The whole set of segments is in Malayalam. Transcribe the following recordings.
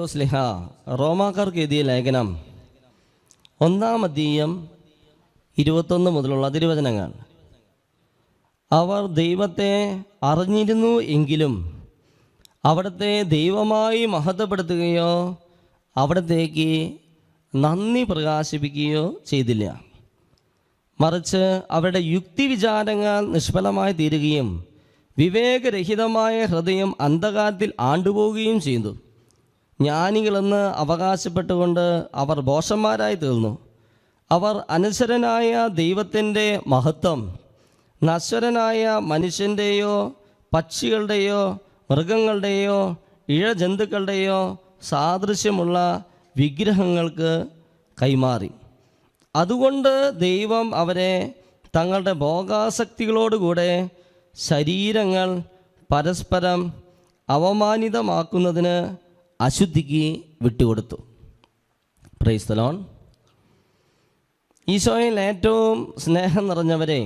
പൗലോസ്ലിഹ റോമാക്കാർക്ക് എഴുതിയ ലേഖനം 1-ാം അധ്യായം 21 മുതലുള്ള തിരുവചനങ്ങൾ. അവർ ദൈവത്തെ അറിഞ്ഞിരുന്നു എങ്കിലും അവിടുത്തെ ദൈവമായി മഹത്വപ്പെടുത്തുകയോ അവിടത്തേക്ക് നന്ദി പ്രകാശിപ്പിക്കുകയോ ചെയ്തില്ല. മറിച്ച് അവരുടെ യുക്തിവിചാരങ്ങൾ നിഷ്ഫലമായി തീരുകയും വിവേകരഹിതമായ ഹൃദയം അന്ധകാരത്തിൽ ആണ്ടുപോവുകയും ചെയ്തു. ജ്ഞാനികളെന്ന് അവകാശപ്പെട്ടുകൊണ്ട് അവർ ഭോഷന്മാരായി തീർന്നു. അവർ അനശ്വരനായ ദൈവത്തിൻ്റെ മഹത്വം നശ്വരനായ മനുഷ്യൻ്റെയോ പക്ഷികളുടെയോ മൃഗങ്ങളുടെയോ ഇഴജന്തുക്കളുടെയോ സാദൃശ്യമുള്ള വിഗ്രഹങ്ങൾക്ക് കൈമാറി. അതുകൊണ്ട് ദൈവം അവരെ തങ്ങളുടെ ഭോഗാസക്തികളോടുകൂടെ ശരീരങ്ങൾ പരസ്പരം അവമാനിതമാക്കുന്നതിന് അശുദ്ധിക്ക് വിട്ടുകൊടുത്തു. Praise the Lord. ഈശോയിൽ ഏറ്റവും സ്നേഹം നിറഞ്ഞവരെ,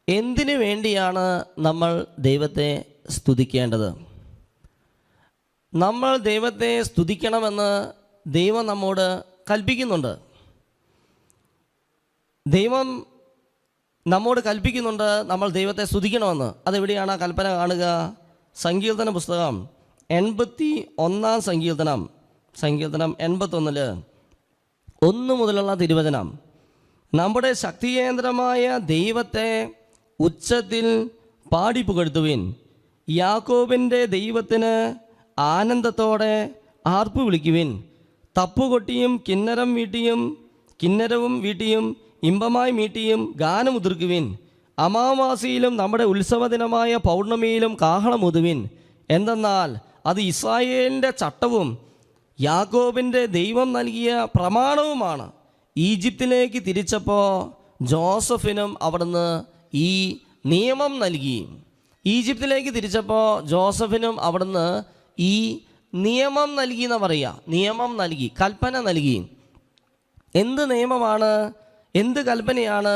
എന്തിനു വേണ്ടിയാണ് നമ്മൾ ദൈവത്തെ സ്തുതിക്കേണ്ടത്? നമ്മൾ ദൈവത്തെ സ്തുതിക്കണമെന്ന് ദൈവം നമ്മോട് കൽപ്പിക്കുന്നുണ്ട്. ദൈവം നമ്മോട് കൽപ്പിക്കുന്നുണ്ട് നമ്മൾ ദൈവത്തെ സ്തുതിക്കണമെന്ന്. അതെവിടെയാണ് ആ കൽപ്പന കാണുക? സങ്കീർത്തന പുസ്തകം 81-ാം സങ്കീർത്തനം 81 1 മുതലുള്ള തിരുവചനം. നമ്മുടെ ശക്തികേന്ദ്രമായ ദൈവത്തെ ഉച്ചത്തിൽ പാടിപ്പുകഴ്ത്തുവിൻ. യാക്കോബിൻ്റെ ദൈവത്തിന് ആനന്ദത്തോടെ ആർപ്പ് വിളിക്കുവിൻ. തപ്പുകൊട്ടിയും കിന്നരവും വീട്ടിയും ഇമ്പമായി മീട്ടിയും ഗാനമുതിർക്കുവിൻ. അമാവാസിയിലും നമ്മുടെ ഉത്സവദിനമായ പൗർണമിയിലും കാഹളമുതുവിൻ. എന്തെന്നാൽ അത് ഇസ്രായേലിൻ്റെ ചട്ടവും യാക്കോബിൻ്റെ ദൈവം നൽകിയ പ്രമാണവുമാണ്. ഈജിപ്തിലേക്ക് തിരിച്ചപ്പോൾ ജോസഫിനും അവിടുന്ന് ഈ നിയമം നൽകി. ഈജിപ്തിലേക്ക് തിരിച്ചപ്പോൾ ജോസഫിനും അവിടുന്ന് ഈ നിയമം നൽകി എന്ന് പറയുക. നിയമം നൽകി, കൽപ്പന നൽകി. എന്ത് നിയമമാണ്, എന്ത് കൽപ്പനയാണ്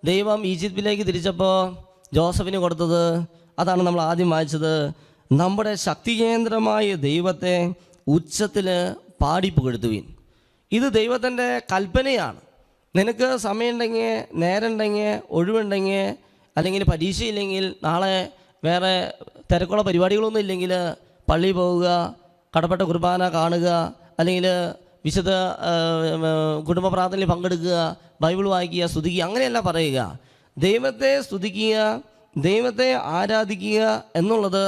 ദൈവം ഈജിപ്തിലേക്ക് തിരിച്ചപ്പോൾ ജോസഫിന് കൊടുത്തത്? അതാണ് നമ്മൾ ആദ്യം വായിച്ചത്. നമ്മുടെ ശക്തികേന്ദ്രമായ ദൈവത്തെ ഉച്ചത്തിൽ പാടിപ്പുകഴ്ത്തുവിൻ. ഇത് ദൈവത്തിൻ്റെ കൽപ്പനയാണ്. നിനക്ക് സമയമുണ്ടെങ്കിൽ, നേരമുണ്ടെങ്കിൽ, ഒഴിവുണ്ടെങ്കിൽ, അല്ലെങ്കിൽ പരീക്ഷയില്ലെങ്കിൽ, നാളെ വേറെ തിരക്കുള്ള പരിപാടികളൊന്നും ഇല്ലെങ്കിൽ പള്ളിയിൽ പോവുക, കടപ്പെട്ട കുർബാന കാണുക, അല്ലെങ്കിൽ വിശുദ്ധ കുടുംബ പ്രാർത്ഥനയിൽ പങ്കെടുക്കുക, ബൈബിൾ വായിക്കുക, സ്തുതിക്കുക, അങ്ങനെയല്ല പറയുക. ദൈവത്തെ സ്തുതിക്കുക, ദൈവത്തെ ആരാധിക്കുക എന്നുള്ളത്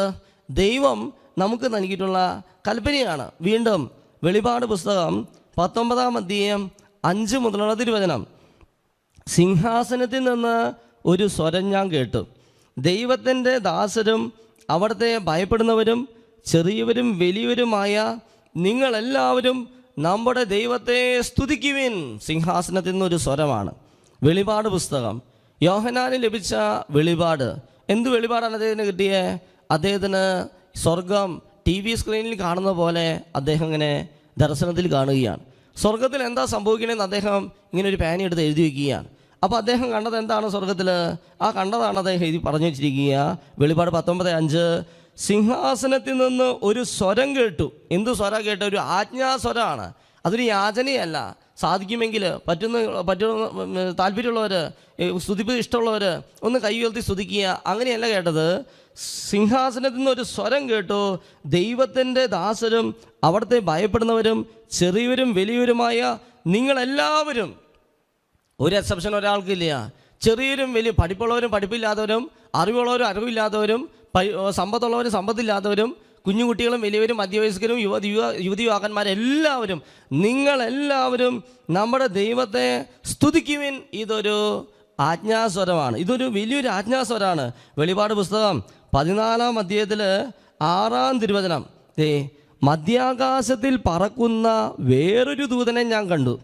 ദൈവം നമുക്ക് നൽകിയിട്ടുള്ള കൽപ്പനയാണ്. വീണ്ടും വെളിപാട് പുസ്തകം 19-ാം അധ്യായം 5 മുതലുള്ള തിരുവചനം. സിംഹാസനത്തിൽ നിന്ന് ഒരു സ്വരം ഞാൻ കേട്ടു. ദൈവത്തിൻ്റെ ദാസരും അവിടുത്തെ ഭയപ്പെടുന്നവരും ചെറിയവരും വലിയവരുമായ നിങ്ങളെല്ലാവരും നമ്മുടെ ദൈവത്തെ സ്തുതിക്കുവിൻ. സിംഹാസനത്തിൽ നിന്നൊരു സ്വരമാണ്. വെളിപാട് പുസ്തകം യോഹന്നാന് ലഭിച്ച വെളിപാട്. എന്ത് വെളിപാടാണ് അദ്ദേഹത്തിന് കിട്ടിയേ? അദ്ദേഹത്തിന് സ്വർഗം TV സ്ക്രീനിൽ കാണുന്ന പോലെ അദ്ദേഹം ഇങ്ങനെ ദർശനത്തിൽ കാണുകയാണ്. സ്വർഗത്തിൽ എന്താ സംഭവിക്കണമെന്ന് അദ്ദേഹം ഇങ്ങനെ ഒരു പേന എടുത്ത് എഴുതി വയ്ക്കുകയാണ്. അപ്പോൾ അദ്ദേഹം കണ്ടത് എന്താണ് സ്വർഗത്തിൽ? ആ കണ്ടതാണ് അദ്ദേഹം എഴുതി പറഞ്ഞു വെച്ചിരിക്കുക. വെളിപാട് 19:5. സിംഹാസനത്തിൽ നിന്ന് ഒരു സ്വരം കേട്ടു. എന്ത് സ്വരം കേട്ടു? ഒരു ആജ്ഞാസ്വരമാണ്. അതൊരു യാചനയല്ല. സാധിക്കുമെങ്കിൽ പറ്റുന്ന താല്പര്യമുള്ളവർ, സ്തുതിപ്പ് ഇഷ്ടമുള്ളവർ ഒന്ന് കൈ ഉയർത്തി സ്തുതിക്കുക. അങ്ങനെയല്ല കേട്ടത്. സിംഹാസനത്തിൽ നിന്ന് ഒരു സ്വരം കേട്ടു. ദൈവത്തിൻ്റെ ദാസരും അവിടുത്തെ ഭയപ്പെടുന്നവരും ചെറിയവരും വലിയവരുമായ നിങ്ങളെല്ലാവരും. ഒരു എക്സെപ്ഷൻ ഒരാൾക്കില്ല. ചെറിയവരും വലിയ, പഠിപ്പുള്ളവരും പഠിപ്പില്ലാത്തവരും, അറിവുള്ളവരും അറിവില്ലാത്തവരും, സമ്പത്തുള്ളവരും സമ്പത്തില്ലാത്തവരും, കുഞ്ഞുകുട്ടികളും വലിയവരും മധ്യവയസ്കരും യുവതിയുവാക്കന്മാരെല്ലാവരും, നിങ്ങളെല്ലാവരും നമ്മുടെ ദൈവത്തെ സ്തുതിക്കുവിൻ. ഇതൊരു ആജ്ഞാസ്വരമാണ്. ഇതൊരു വലിയൊരു ആജ്ഞാസ്വരമാണ്. വെളിപാട് പുസ്തകം 14-ാം അധ്യായത്തിൽ 6-ാം തിരുവചനം. മധ്യാകാശത്തിൽ പറക്കുന്ന വേറൊരു ദൂതനെ ഞാൻ കണ്ടു.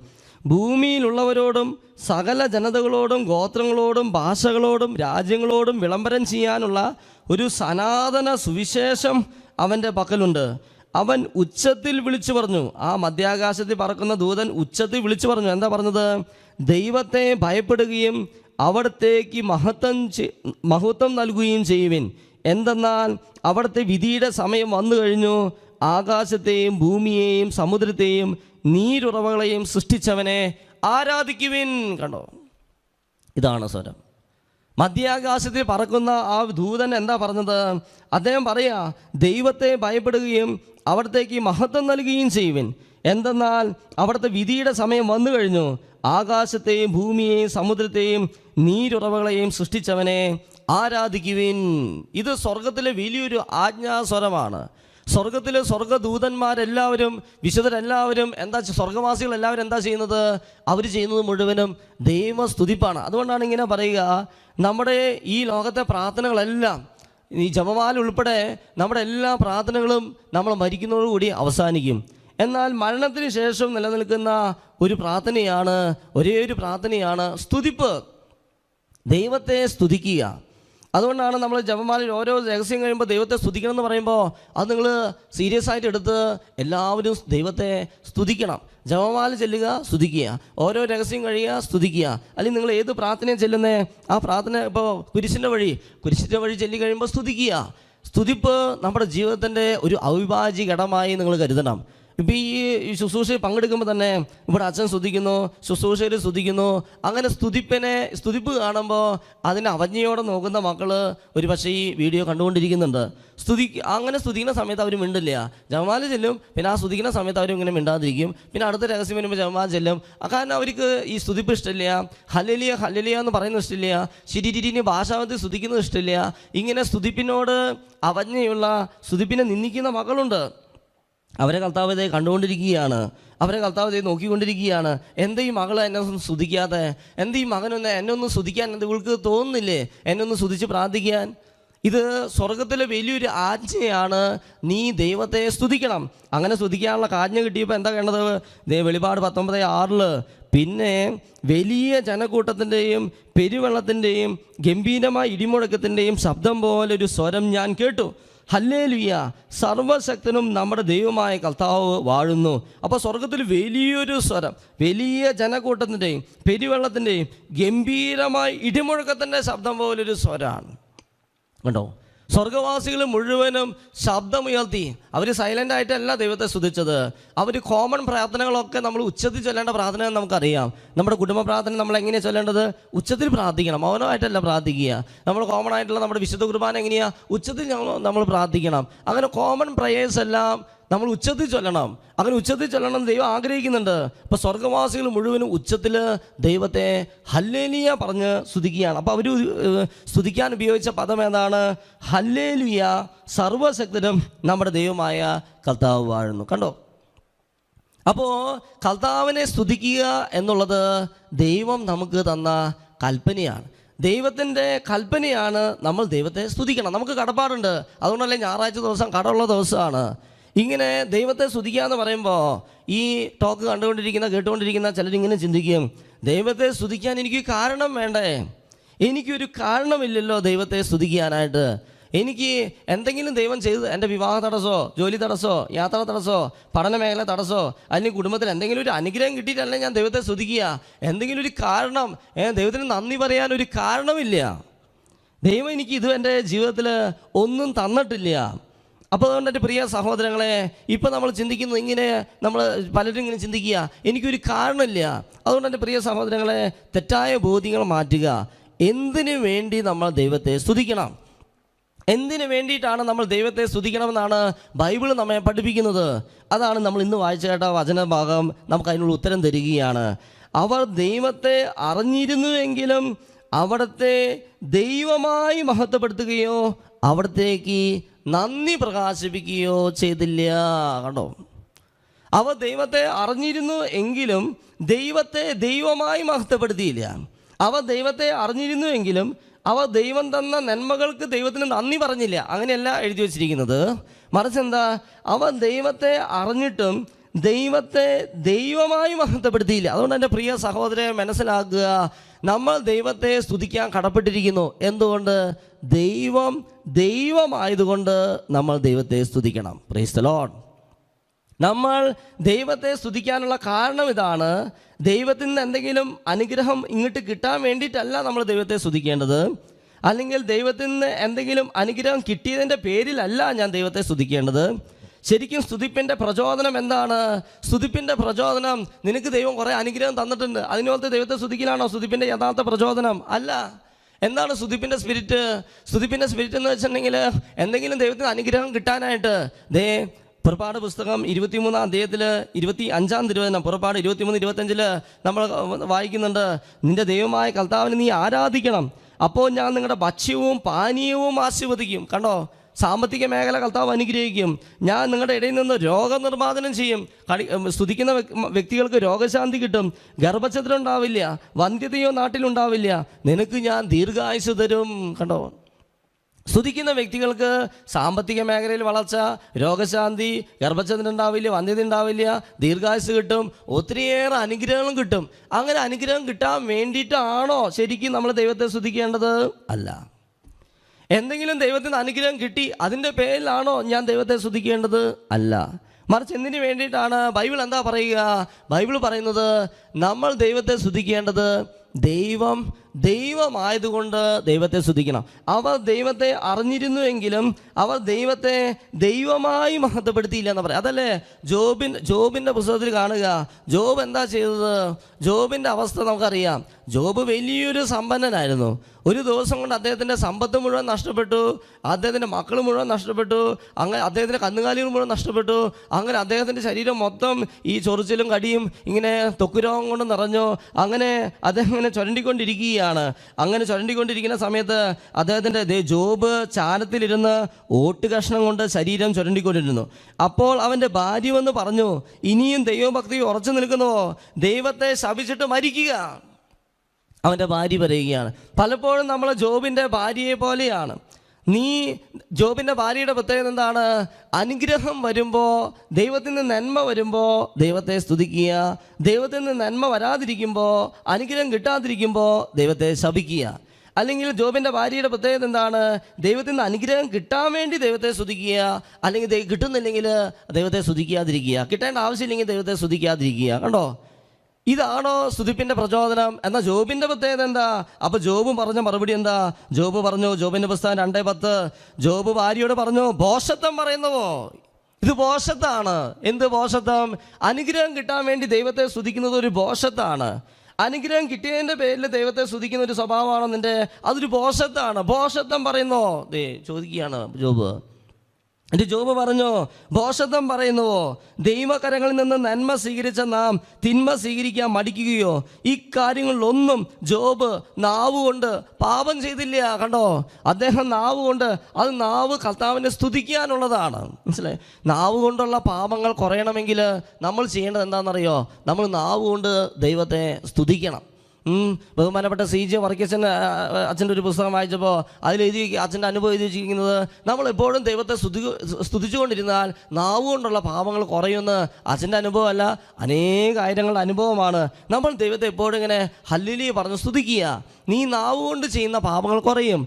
ഭൂമിയിലുള്ളവരോടും സകല ജനതകളോടും ഗോത്രങ്ങളോടും ഭാഷകളോടും രാജ്യങ്ങളോടും വിളംബരം ചെയ്യാനുള്ള ഒരു സനാതന സുവിശേഷം അവൻ്റെ പക്കലുണ്ട്. അവൻ ഉച്ചത്തിൽ വിളിച്ചു പറഞ്ഞു. ആ മധ്യാകാശത്തിൽ പറക്കുന്ന ദൂതൻ ഉച്ചത്തിൽ വിളിച്ചു പറഞ്ഞു. എന്താ പറഞ്ഞത്? ദൈവത്തെ ഭയപ്പെടുകയും അവിടത്തേക്ക് മഹത്വം നൽകുകയും ചെയ്യുവിൻ. എന്തെന്നാൽ അവിടുത്തെ വിധിയുടെ സമയം വന്നു കഴിഞ്ഞു. ആകാശത്തെയും ഭൂമിയെയും സമുദ്രത്തെയും നീരുറവകളെയും സൃഷ്ടിച്ചവനെ ആരാധിക്കുവിൻ. കണ്ടോ, ഇതാണ് സ്വരം. മധ്യാകാശത്തിൽ പറക്കുന്ന ആ ദൂതൻ എന്താ പറഞ്ഞത്? അദ്ദേഹം പറയാ, ദൈവത്തെ ഭയപ്പെടുകയും അവിടത്തേക്ക് മഹത്വം നൽകുകയും ചെയ്യുവിൻ. എന്തെന്നാൽ അവിടുത്തെ വിധിയുടെ സമയം വന്നു കഴിഞ്ഞു. ആകാശത്തെയും ഭൂമിയെയും സമുദ്രത്തെയും നീരുറവകളെയും സൃഷ്ടിച്ചവനെ ആരാധിക്കുവിൻ. ഇത് സ്വർഗത്തിലെ വലിയൊരു ആജ്ഞാസ്വരമാണ്. സ്വർഗത്തിലെ സ്വർഗദൂതന്മാരെല്ലാവരും, വിശുദ്ധരെല്ലാവരും സ്വർഗവാസികളെല്ലാവരും എന്താ ചെയ്യുന്നത്? അവർ ചെയ്യുന്നത് മുഴുവനും ദൈവസ്തുതിപ്പാണ്. അതുകൊണ്ടാണ് ഇങ്ങനെ പറയുക, നമ്മുടെ ഈ ലോകത്തെ പ്രാർത്ഥനകളെല്ലാം, ഈ ജപമാല ഉൾപ്പെടെ നമ്മുടെ എല്ലാ പ്രാർത്ഥനകളും നമ്മൾ മരിക്കുന്നതോടുകൂടി അവസാനിക്കും. എന്നാൽ മരണത്തിന് ശേഷം നിലനിൽക്കുന്ന ഒരു പ്രാർത്ഥനയാണ്, ഒരേ ഒരു പ്രാർത്ഥനയാണ് സ്തുതിപ്പ്, ദൈവത്തെ സ്തുതിക്കുക. അതുകൊണ്ടാണ് നമ്മൾ ജപമാലയിൽ ഓരോ രഹസ്യം കഴിയുമ്പോൾ ദൈവത്തെ സ്തുതിക്കണം എന്ന് പറയുമ്പോൾ അത് നിങ്ങൾ സീരിയസ് ആയിട്ട് എടുത്ത് എല്ലാവരും ദൈവത്തെ സ്തുതിക്കണം. ജപമാല ചെല്ലുക, സ്തുതിക്കുക. ഓരോ രഹസ്യം കഴിയുക, സ്തുതിക്കുക. അല്ലെങ്കിൽ നിങ്ങൾ ഏത് പ്രാർത്ഥനയും ചെല്ലുന്നേ, ആ പ്രാർത്ഥന ഇപ്പോൾ കുരിശിൻ്റെ വഴി ചെല്ലി കഴിയുമ്പോൾ സ്തുതിക്കുക. സ്തുതിപ്പ് നമ്മുടെ ജീവിതത്തിൻ്റെ ഒരു അവിഭാജ്യ ഘടകമായി നിങ്ങൾ കരുതണം. ഇപ്പം ഈ ശുശ്രൂഷയിൽ പങ്കെടുക്കുമ്പോൾ തന്നെ ഇവിടെ അച്ഛൻ സ്തുതിക്കുന്നു, ശുശ്രൂഷയിൽ സ്തുതിക്കുന്നു. അങ്ങനെ സ്തുതിപ്പ് കാണുമ്പോൾ അതിൻ്റെ അവജ്ഞയോടെ നോക്കുന്ന മക്കൾ ഒരു പക്ഷേ ഈ വീഡിയോ കണ്ടുകൊണ്ടിരിക്കുന്നുണ്ട്. അങ്ങനെ സ്തുതിക്കുന്ന സമയത്ത് അവർ മിണ്ടില്ല. ജപമാല ചെല്ലും, പിന്നെ ആ സ്തുതിക്കുന്ന സമയത്ത് അവർ ഇങ്ങനെ മിണ്ടാതിരിക്കും. പിന്നെ അടുത്ത രഹസ്യം വരുമ്പോൾ ജപമാല ചെല്ലും. കാരണം അവർക്ക് ഈ സ്തുതിപ്പ് ഇഷ്ടമില്ല, ഹല്ലേലൂയ എന്ന് പറയുന്നത് ഇഷ്ടമില്ല, ശിരിരിനെ ഭാഷാവത്തിൽ സ്തുതിക്കുന്നത് ഇഷ്ടമില്ല. ഇങ്ങനെ സ്തുതിപ്പിനോട് അവജ്ഞയുള്ള, സ്തുതിപ്പിനെ നിന്ദിക്കുന്ന മക്കളുണ്ട്. അവരെ കർത്താവ് കണ്ടുകൊണ്ടിരിക്കുകയാണ്, അവരെ കർത്താവ് നോക്കിക്കൊണ്ടിരിക്കുകയാണ്. എന്താ ഈ മകൾ എന്നെ ഒന്നും സ്തുതിക്കാതെ? എന്താ ഈ മകനൊന്ന് എന്നെ ഒന്ന് സ്തുതിക്കാൻ ഇവൾക്ക് തോന്നുന്നില്ലേ, എന്നെ ഒന്ന് സ്തുതിച്ച് പ്രാർത്ഥിക്കാൻ? ഇത് സ്വർഗത്തിലെ വലിയൊരു ആജ്ഞയാണ്, നീ ദൈവത്തെ സ്തുതിക്കണം. അങ്ങനെ സ്തുതിക്കാനുള്ള ആജ്ഞ കിട്ടിയപ്പോൾ എന്താ വേണ്ടത്? വെളിപാട് 19:6 പിന്നെ വലിയ ജനക്കൂട്ടത്തിൻ്റെയും പെരുവെള്ളത്തിൻ്റെയും ഗംഭീരമായ ഇടിമുഴക്കത്തിൻ്റെയും ശബ്ദം പോലെ ഒരു സ്വരം ഞാൻ കേട്ടു. ഹല്ലേലൂയ, സർവശക്തനും നമ്മുടെ ദൈവമായ കർത്താവ് വാഴുന്നു. അപ്പോൾ സ്വർഗത്തിൽ വലിയൊരു സ്വരം, വലിയ ജനക്കൂട്ടത്തിൻ്റെയും പെരുവെള്ളത്തിൻ്റെയും ഗംഭീരമായ ഇടിമുഴക്കത്തിൻ്റെ ശബ്ദം പോലൊരു സ്വരമാണ്. കണ്ടോ, സ്വർഗവാസികൾ മുഴുവനും ശബ്ദമുയർത്തി. അവർ സൈലൻ്റ് ആയിട്ടല്ല ദൈവത്തെ സ്തുതിച്ചത്. അവർ കോമൺ പ്രാർത്ഥനകളൊക്കെ നമ്മൾ ഉച്ചത്തിൽ ചൊല്ലേണ്ട പ്രാർത്ഥന നമുക്കറിയാം. നമ്മുടെ കുടുംബ പ്രാർത്ഥന നമ്മൾ എങ്ങനെയാണ് ചൊല്ലേണ്ടത്? ഉച്ചത്തിൽ പ്രാർത്ഥിക്കണം, മൗനമായിട്ടല്ല പ്രാർത്ഥിക്കുക. നമ്മൾ കോമൺ ആയിട്ടുള്ള നമ്മുടെ വിശുദ്ധ കുർബാന എങ്ങനെയാണ്? ഉച്ചത്തിൽ നമ്മൾ പ്രാർത്ഥിക്കണം. അങ്ങനെ കോമൺ പ്രയേഴ്സ് എല്ലാം നമ്മൾ ഉച്ചത്തിൽ ചൊല്ലണം. അങ്ങനെ ഉച്ചത്തിൽ ചൊല്ലണം ദൈവം ആഗ്രഹിക്കുന്നുണ്ട്. അപ്പോൾ സ്വർഗവാസികൾ മുഴുവനും ഉച്ചത്തിൽ ദൈവത്തെ ഹല്ലേലൂയ പറഞ്ഞ് സ്തുതിക്കുകയാണ്. അപ്പോൾ അവർ സ്തുതിക്കാൻ ഉപയോഗിച്ച പദം ഏതാണ്? ഹല്ലേലൂയ, സർവശക്തനും നമ്മുടെ ദൈവമായ കർത്താവ് വാഴുന്നു. കണ്ടോ, അപ്പോൾ കർത്താവിനെ സ്തുതിക്കുക എന്നുള്ളത് ദൈവം നമുക്ക് തന്ന കൽപ്പനയാണ്. ദൈവത്തിൻ്റെ കൽപ്പനയാണ് നമ്മൾ ദൈവത്തെ സ്തുതിക്കണം. നമുക്ക് കടപ്പാടുണ്ട്. അതുകൊണ്ടല്ലേ ഞായറാഴ്ച ദിവസം കടമുള്ള ദിവസമാണ്. ഇങ്ങനെ ദൈവത്തെ സ്തുതിക്കുക എന്ന് പറയുമ്പോൾ ഈ ടോക്ക് കേട്ടുകൊണ്ടിരിക്കുന്ന ചിലരിങ്ങനെ ചിന്തിക്കും, ദൈവത്തെ സ്തുതിക്കാൻ എനിക്ക് കാരണം വേണ്ടേ? എനിക്കൊരു കാരണമില്ലല്ലോ ദൈവത്തെ സ്തുതിക്കാനായിട്ട്. എനിക്ക് എന്തെങ്കിലും ദൈവം ചെയ്ത്, എൻ്റെ വിവാഹ തടസ്സോ, ജോലി തടസ്സോ, യാത്രാ തടസ്സോ, പഠന മേഖല തടസ്സോ, അല്ലെങ്കിൽ കുടുംബത്തിൽ എന്തെങ്കിലും ഒരു അനുഗ്രഹം കിട്ടിയിട്ടല്ലേ ഞാൻ ദൈവത്തെ സ്തുതിക്കുക? എന്തെങ്കിലും ഒരു കാരണം, ദൈവത്തിന് നന്ദി പറയാൻ ഒരു കാരണമില്ല. ദൈവം എനിക്ക് ഇത് എൻ്റെ ജീവിതത്തിൽ ഒന്നും തന്നിട്ടില്ല. അപ്പോൾ അതുകൊണ്ട് എൻ്റെ പ്രിയ സഹോദരങ്ങളെ, ഇപ്പം നമ്മൾ ചിന്തിക്കുന്നത് ഇങ്ങനെ, നമ്മൾ പലരും ഇങ്ങനെ ചിന്തിക്കുക, എനിക്കൊരു കാരണമില്ല. അതുകൊണ്ട് എൻ്റെ പ്രിയ സഹോദരങ്ങളെ, തെറ്റായ ബോധ്യങ്ങൾ മാറ്റുക. എന്തിനു വേണ്ടി നമ്മൾ ദൈവത്തെ സ്തുതിക്കണം? എന്തിനു വേണ്ടിയിട്ടാണ് നമ്മൾ ദൈവത്തെ സ്തുതിക്കണമെന്നാണ് ബൈബിൾ നമ്മെ പഠിപ്പിക്കുന്നത്. അതാണ് നമ്മൾ ഇന്ന് വായിച്ച കേട്ട വചനഭാഗം നമുക്ക് അതിനുള്ള ഉത്തരം തരികയാണ്. അവർ ദൈവത്തെ അറിഞ്ഞിരുന്നുവെങ്കിലും അവിടുത്തെ ദൈവമായി മഹത്വപ്പെടുത്തുകയോ അവിടത്തേക്ക് നന്ദി പ്രകാശിപ്പിക്കുകയോ ചെയ്തില്ല. കണ്ടോ, അവർ ദൈവത്തെ അറിഞ്ഞിരുന്നു എങ്കിലും ദൈവത്തെ ദൈവമായി മഹത്വപ്പെടുത്തിയില്ല. അവർ ദൈവത്തെ അറിഞ്ഞിരുന്നുവെങ്കിലും അവർ ദൈവം തന്ന നന്മകൾക്ക് ദൈവത്തിന് നന്ദി പറഞ്ഞില്ല. അങ്ങനെയല്ല എഴുതി വച്ചിരിക്കുന്നത്. മറിച്ച് എന്താ, അവർ ദൈവത്തെ അറിഞ്ഞിട്ടും ദൈവത്തെ ദൈവമായി മഹത്വപ്പെടുത്തിയില്ല. അതുകൊണ്ട് എൻ്റെ പ്രിയ സഹോദരനെ മനസ്സിലാക്കുക, നമ്മൾ ദൈവത്തെ സ്തുതിക്കാൻ കടപ്പെട്ടിരിക്കുന്നു. എന്തുകൊണ്ട്? ദൈവം ദൈവമായതുകൊണ്ട് നമ്മൾ ദൈവത്തെ സ്തുതിക്കണം. Praise the Lord. നമ്മൾ ദൈവത്തെ സ്തുതിക്കാനുള്ള കാരണം ഇതാണ്. ദൈവത്തിൽ നിന്ന് എന്തെങ്കിലും അനുഗ്രഹം ഇങ്ങോട്ട് കിട്ടാൻ വേണ്ടിയിട്ടല്ല നമ്മൾ ദൈവത്തെ സ്തുതിക്കേണ്ടത്. അല്ലെങ്കിൽ ദൈവത്തിൽ നിന്ന് എന്തെങ്കിലും അനുഗ്രഹം കിട്ടിയതിൻ്റെ പേരിലല്ല ഞാൻ ദൈവത്തെ സ്തുതിക്കേണ്ടത്. ശരിക്കും സ്തുതിപ്പിൻ്റെ പ്രചോദനം എന്താണ്? സ്തുതിപ്പിൻ്റെ പ്രചോദനം, നിനക്ക് ദൈവം കുറേ അനുഗ്രഹം തന്നിട്ടുണ്ട്, അതിനോർത്ത് ദൈവത്തെ സ്തുതിക്കലാണോ സ്തുതിപ്പിൻ്റെ യഥാർത്ഥ പ്രചോദനം? അല്ല. എന്താണ് സ്തുതിപ്പിൻ്റെ സ്പിരിറ്റ്? സ്തുതിപ്പിൻ്റെ സ്പിരിറ്റ് എന്ന് വെച്ചിട്ടുണ്ടെങ്കിൽ എന്തെങ്കിലും ദൈവത്തിന് അനുഗ്രഹം കിട്ടാനായിട്ട് പുറപ്പാട് പുസ്തകം 23-ാം അധ്യായത്തിൽ 25-ാം തിരുവചനം, പുറപ്പാട് 23-25 നമ്മൾ വായിക്കുന്നുണ്ട്, നിന്റെ ദൈവമായ കർത്താവിനെ നീ ആരാധിക്കണം, അപ്പോൾ ഞാൻ നിങ്ങളുടെ ഭക്ഷ്യവും പാനീയവും ആശീർവദിക്കും. കണ്ടോ, സാമ്പത്തിക മേഖല കർത്താവ് അനുഗ്രഹിക്കും. ഞാൻ നിങ്ങളുടെ ഇടയിൽ നിന്ന് രോഗനിർമ്മാർജ്ജനം ചെയ്യും. സ്തുതിക്കുന്ന വ്യക്തികൾക്ക് രോഗശാന്തി കിട്ടും. ഗർഭഛിദ്രമുണ്ടാവില്ല, വന്ധ്യതയോ നാട്ടിലുണ്ടാവില്ല. നിനക്ക് ഞാൻ ദീർഘായുസ് തരും. കണ്ടോ, സ്തുതിക്കുന്ന വ്യക്തികൾക്ക് സാമ്പത്തിക മേഖലയിൽ വളർച്ച, രോഗശാന്തി, ഗർഭഛിദ്രം ഉണ്ടാവില്ല, വന്ധ്യത ഉണ്ടാവില്ല, ദീർഘായുസ് കിട്ടും, ഒത്തിരിയേറെ അനുഗ്രഹങ്ങളും കിട്ടും. അങ്ങനെ അനുഗ്രഹം കിട്ടാൻ വേണ്ടിയിട്ടാണോ ശരിക്കും നമ്മൾ ദൈവത്തെ സ്തുതിക്കേണ്ടത്? അല്ല. എന്തെങ്കിലും ദൈവത്തിന് അനുഗ്രഹം കിട്ടി അതിൻ്റെ പേരിലാണോ ഞാൻ ദൈവത്തെ സ്തുതിക്കേണ്ടത്? അല്ല. മറിച്ച് എന്തിനു വേണ്ടിയിട്ടാണ്? ബൈബിൾ എന്താ പറയുക? ബൈബിൾ പറയുന്നത് നമ്മൾ ദൈവത്തെ സ്തുതിക്കേണ്ടത് ദൈവമായതുകൊണ്ട് ദൈവത്തെ സ്തുതിക്കണം. അവർ ദൈവത്തെ അറിഞ്ഞിരുന്നുവെങ്കിലും അവർ ദൈവത്തെ ദൈവമായി മഹത്വപ്പെടുത്തിയില്ല എന്ന് പറയാം. അതല്ലേ ജോബിൻ്റെ പുസ്തകത്തിൽ കാണുക. ജോബ് എന്താ ചെയ്തത്? ജോബിൻ്റെ അവസ്ഥ നമുക്കറിയാം. ജോബ് വലിയൊരു സമ്പന്നനായിരുന്നു. ഒരു ദിവസം കൊണ്ട് അദ്ദേഹത്തിൻ്റെ സമ്പത്ത് മുഴുവൻ നഷ്ടപ്പെട്ടു, അദ്ദേഹത്തിൻ്റെ മക്കൾ മുഴുവൻ നഷ്ടപ്പെട്ടു, അങ്ങനെ അദ്ദേഹത്തിൻ്റെ കന്നുകാലികൾ മുഴുവൻ നഷ്ടപ്പെട്ടു. അങ്ങനെ അദ്ദേഹത്തിൻ്റെ ശരീരം മൊത്തം ഈ ചൊറിച്ചിലും കടിയും ഇങ്ങനെ ത്വക്കുരോഗം കൊണ്ട് നിറഞ്ഞു. അങ്ങനെ അദ്ദേഹം ഇങ്ങനെ ചുരണ്ടിക്കൊണ്ടിരിക്കുകയാണ്. അങ്ങനെ ചുരണ്ടിക്കൊണ്ടിരിക്കുന്ന സമയത്ത് അദ്ദേഹത്തിൻ്റെ ജോബ് ചാരത്തിലിരുന്ന് ഓട്ട് കഷ്ണം കൊണ്ട് ശരീരം ചുരണ്ടിക്കൊണ്ടിരുന്നു. അപ്പോൾ അവൻ്റെ ഭാര്യ വന്ന് പറഞ്ഞു, ഇനിയും ദൈവഭക്തി ഉറച്ചു നിൽക്കുന്നുവോ? ദൈവത്തെ ശപിച്ചിട്ട് മരിക്കുക. അവൻ്റെ ഭാര്യ പറയുകയാണ്. പലപ്പോഴും നമ്മൾ ജോബിൻ്റെ ഭാര്യയെ പോലെയാണ്. ജോബിൻ്റെ ഭാര്യയുടെ പ്രത്യേകത എന്താണ്? അനുഗ്രഹം വരുമ്പോൾ, ദൈവത്തിൽ നിന്ന് നന്മ വരുമ്പോൾ ദൈവത്തെ സ്തുതിക്കുക, ദൈവത്തിൽ നിന്ന് നന്മ വരാതിരിക്കുമ്പോൾ, അനുഗ്രഹം കിട്ടാതിരിക്കുമ്പോൾ ദൈവത്തെ ശപിക്കുക. അല്ലെങ്കിൽ ജോബിൻ്റെ ഭാര്യയുടെ പ്രത്യേകത എന്താണ്? ദൈവത്തിൽ നിന്ന് അനുഗ്രഹം കിട്ടാൻ വേണ്ടി ദൈവത്തെ സ്തുതിക്കുക, അല്ലെങ്കിൽ കിട്ടുന്നില്ലെങ്കിൽ ദൈവത്തെ സ്തുതിക്കാതിരിക്കുക, കിട്ടേണ്ട ആവശ്യമില്ലെങ്കിൽ ദൈവത്തെ സ്തുതിക്കാതിരിക്കുക. കണ്ടോ, ഇതാണോ സ്തുതിപ്പിൻ്റെ പ്രചോദനം? എന്നാൽ ജോബിൻ്റെ പ്രത്യേകത എന്താ? അപ്പോൾ ജോബ് പറഞ്ഞ മറുപടി എന്താ? ജോബ് പറഞ്ഞു, ജോബിൻ്റെ പുസ്തകം 2:10, ജോബ് ഭാര്യയോട് പറഞ്ഞു, ഭോഷത്വം പറയുന്നവോ? ഇത് ഭോഷത്താണ്. എന്ത് ഭോഷത്വം? അനുഗ്രഹം കിട്ടാൻ വേണ്ടി ദൈവത്തെ സ്തുതിക്കുന്നത് ഒരു ഭോഷത്താണ്. അനുഗ്രഹം കിട്ടിയതിൻ്റെ പേരിൽ ദൈവത്തെ സ്തുതിക്കുന്ന ഒരു സ്വഭാവമാണോ നിൻ്റെ? അതൊരു ഭോഷത്താണ്. ഭോഷത്വം പറയുന്നോ? ചോദിക്കുകയാണ് ജോബ്. എൻ്റെ ജോബ് പറഞ്ഞു, ഭോഷത്വം പറയുന്നുവോ? ദൈവകരങ്ങളിൽ നിന്ന് നന്മ സ്വീകരിച്ച നാം തിന്മ സ്വീകരിക്കാൻ മടിക്കുകയോ? ഈ കാര്യങ്ങളിലൊന്നും ജോബ് നാവുകൊണ്ട് പാപം ചെയ്തില്ല. കണ്ടോ, അദ്ദേഹം നാവുകൊണ്ട്, അത് നാവ് കർത്താവിനെ സ്തുതിക്കാനുള്ളതാണ്. മനസ്സിലായി? നാവ് കൊണ്ടുള്ള പാപങ്ങൾ കുറയണമെങ്കിൽ നമ്മൾ ചെയ്യേണ്ടത് എന്താണെന്നറിയോ? നമ്മൾ നാവുകൊണ്ട് ദൈവത്തെ സ്തുതിക്കണം. ബഹുമാനപ്പെട്ട CJ വർഗീസൻ അച്ഛൻ്റെ ഒരു പുസ്തകം വായിച്ചപ്പോൾ അതിലെഴുതി, അച്ഛൻ്റെ അനുഭവം എഴുതി വെച്ചിരിക്കുന്നത്, നമ്മളെപ്പോഴും ദൈവത്തെ സ്തുതിച്ചുകൊണ്ടിരുന്നാൽ നാവ് കൊണ്ടുള്ള പാപങ്ങൾ കുറയുമെന്ന്. അച്ഛൻ്റെ അനുഭവമല്ല, അനേകായിരങ്ങളുടെ അനുഭവമാണ്. നമ്മൾ ദൈവത്തെ എപ്പോഴും ഇങ്ങനെ ഹല്ലേലൂയ പറഞ്ഞ് സ്തുതിക്കുക. നീ നാവ് കൊണ്ട് ചെയ്യുന്ന പാപങ്ങൾ കുറയും.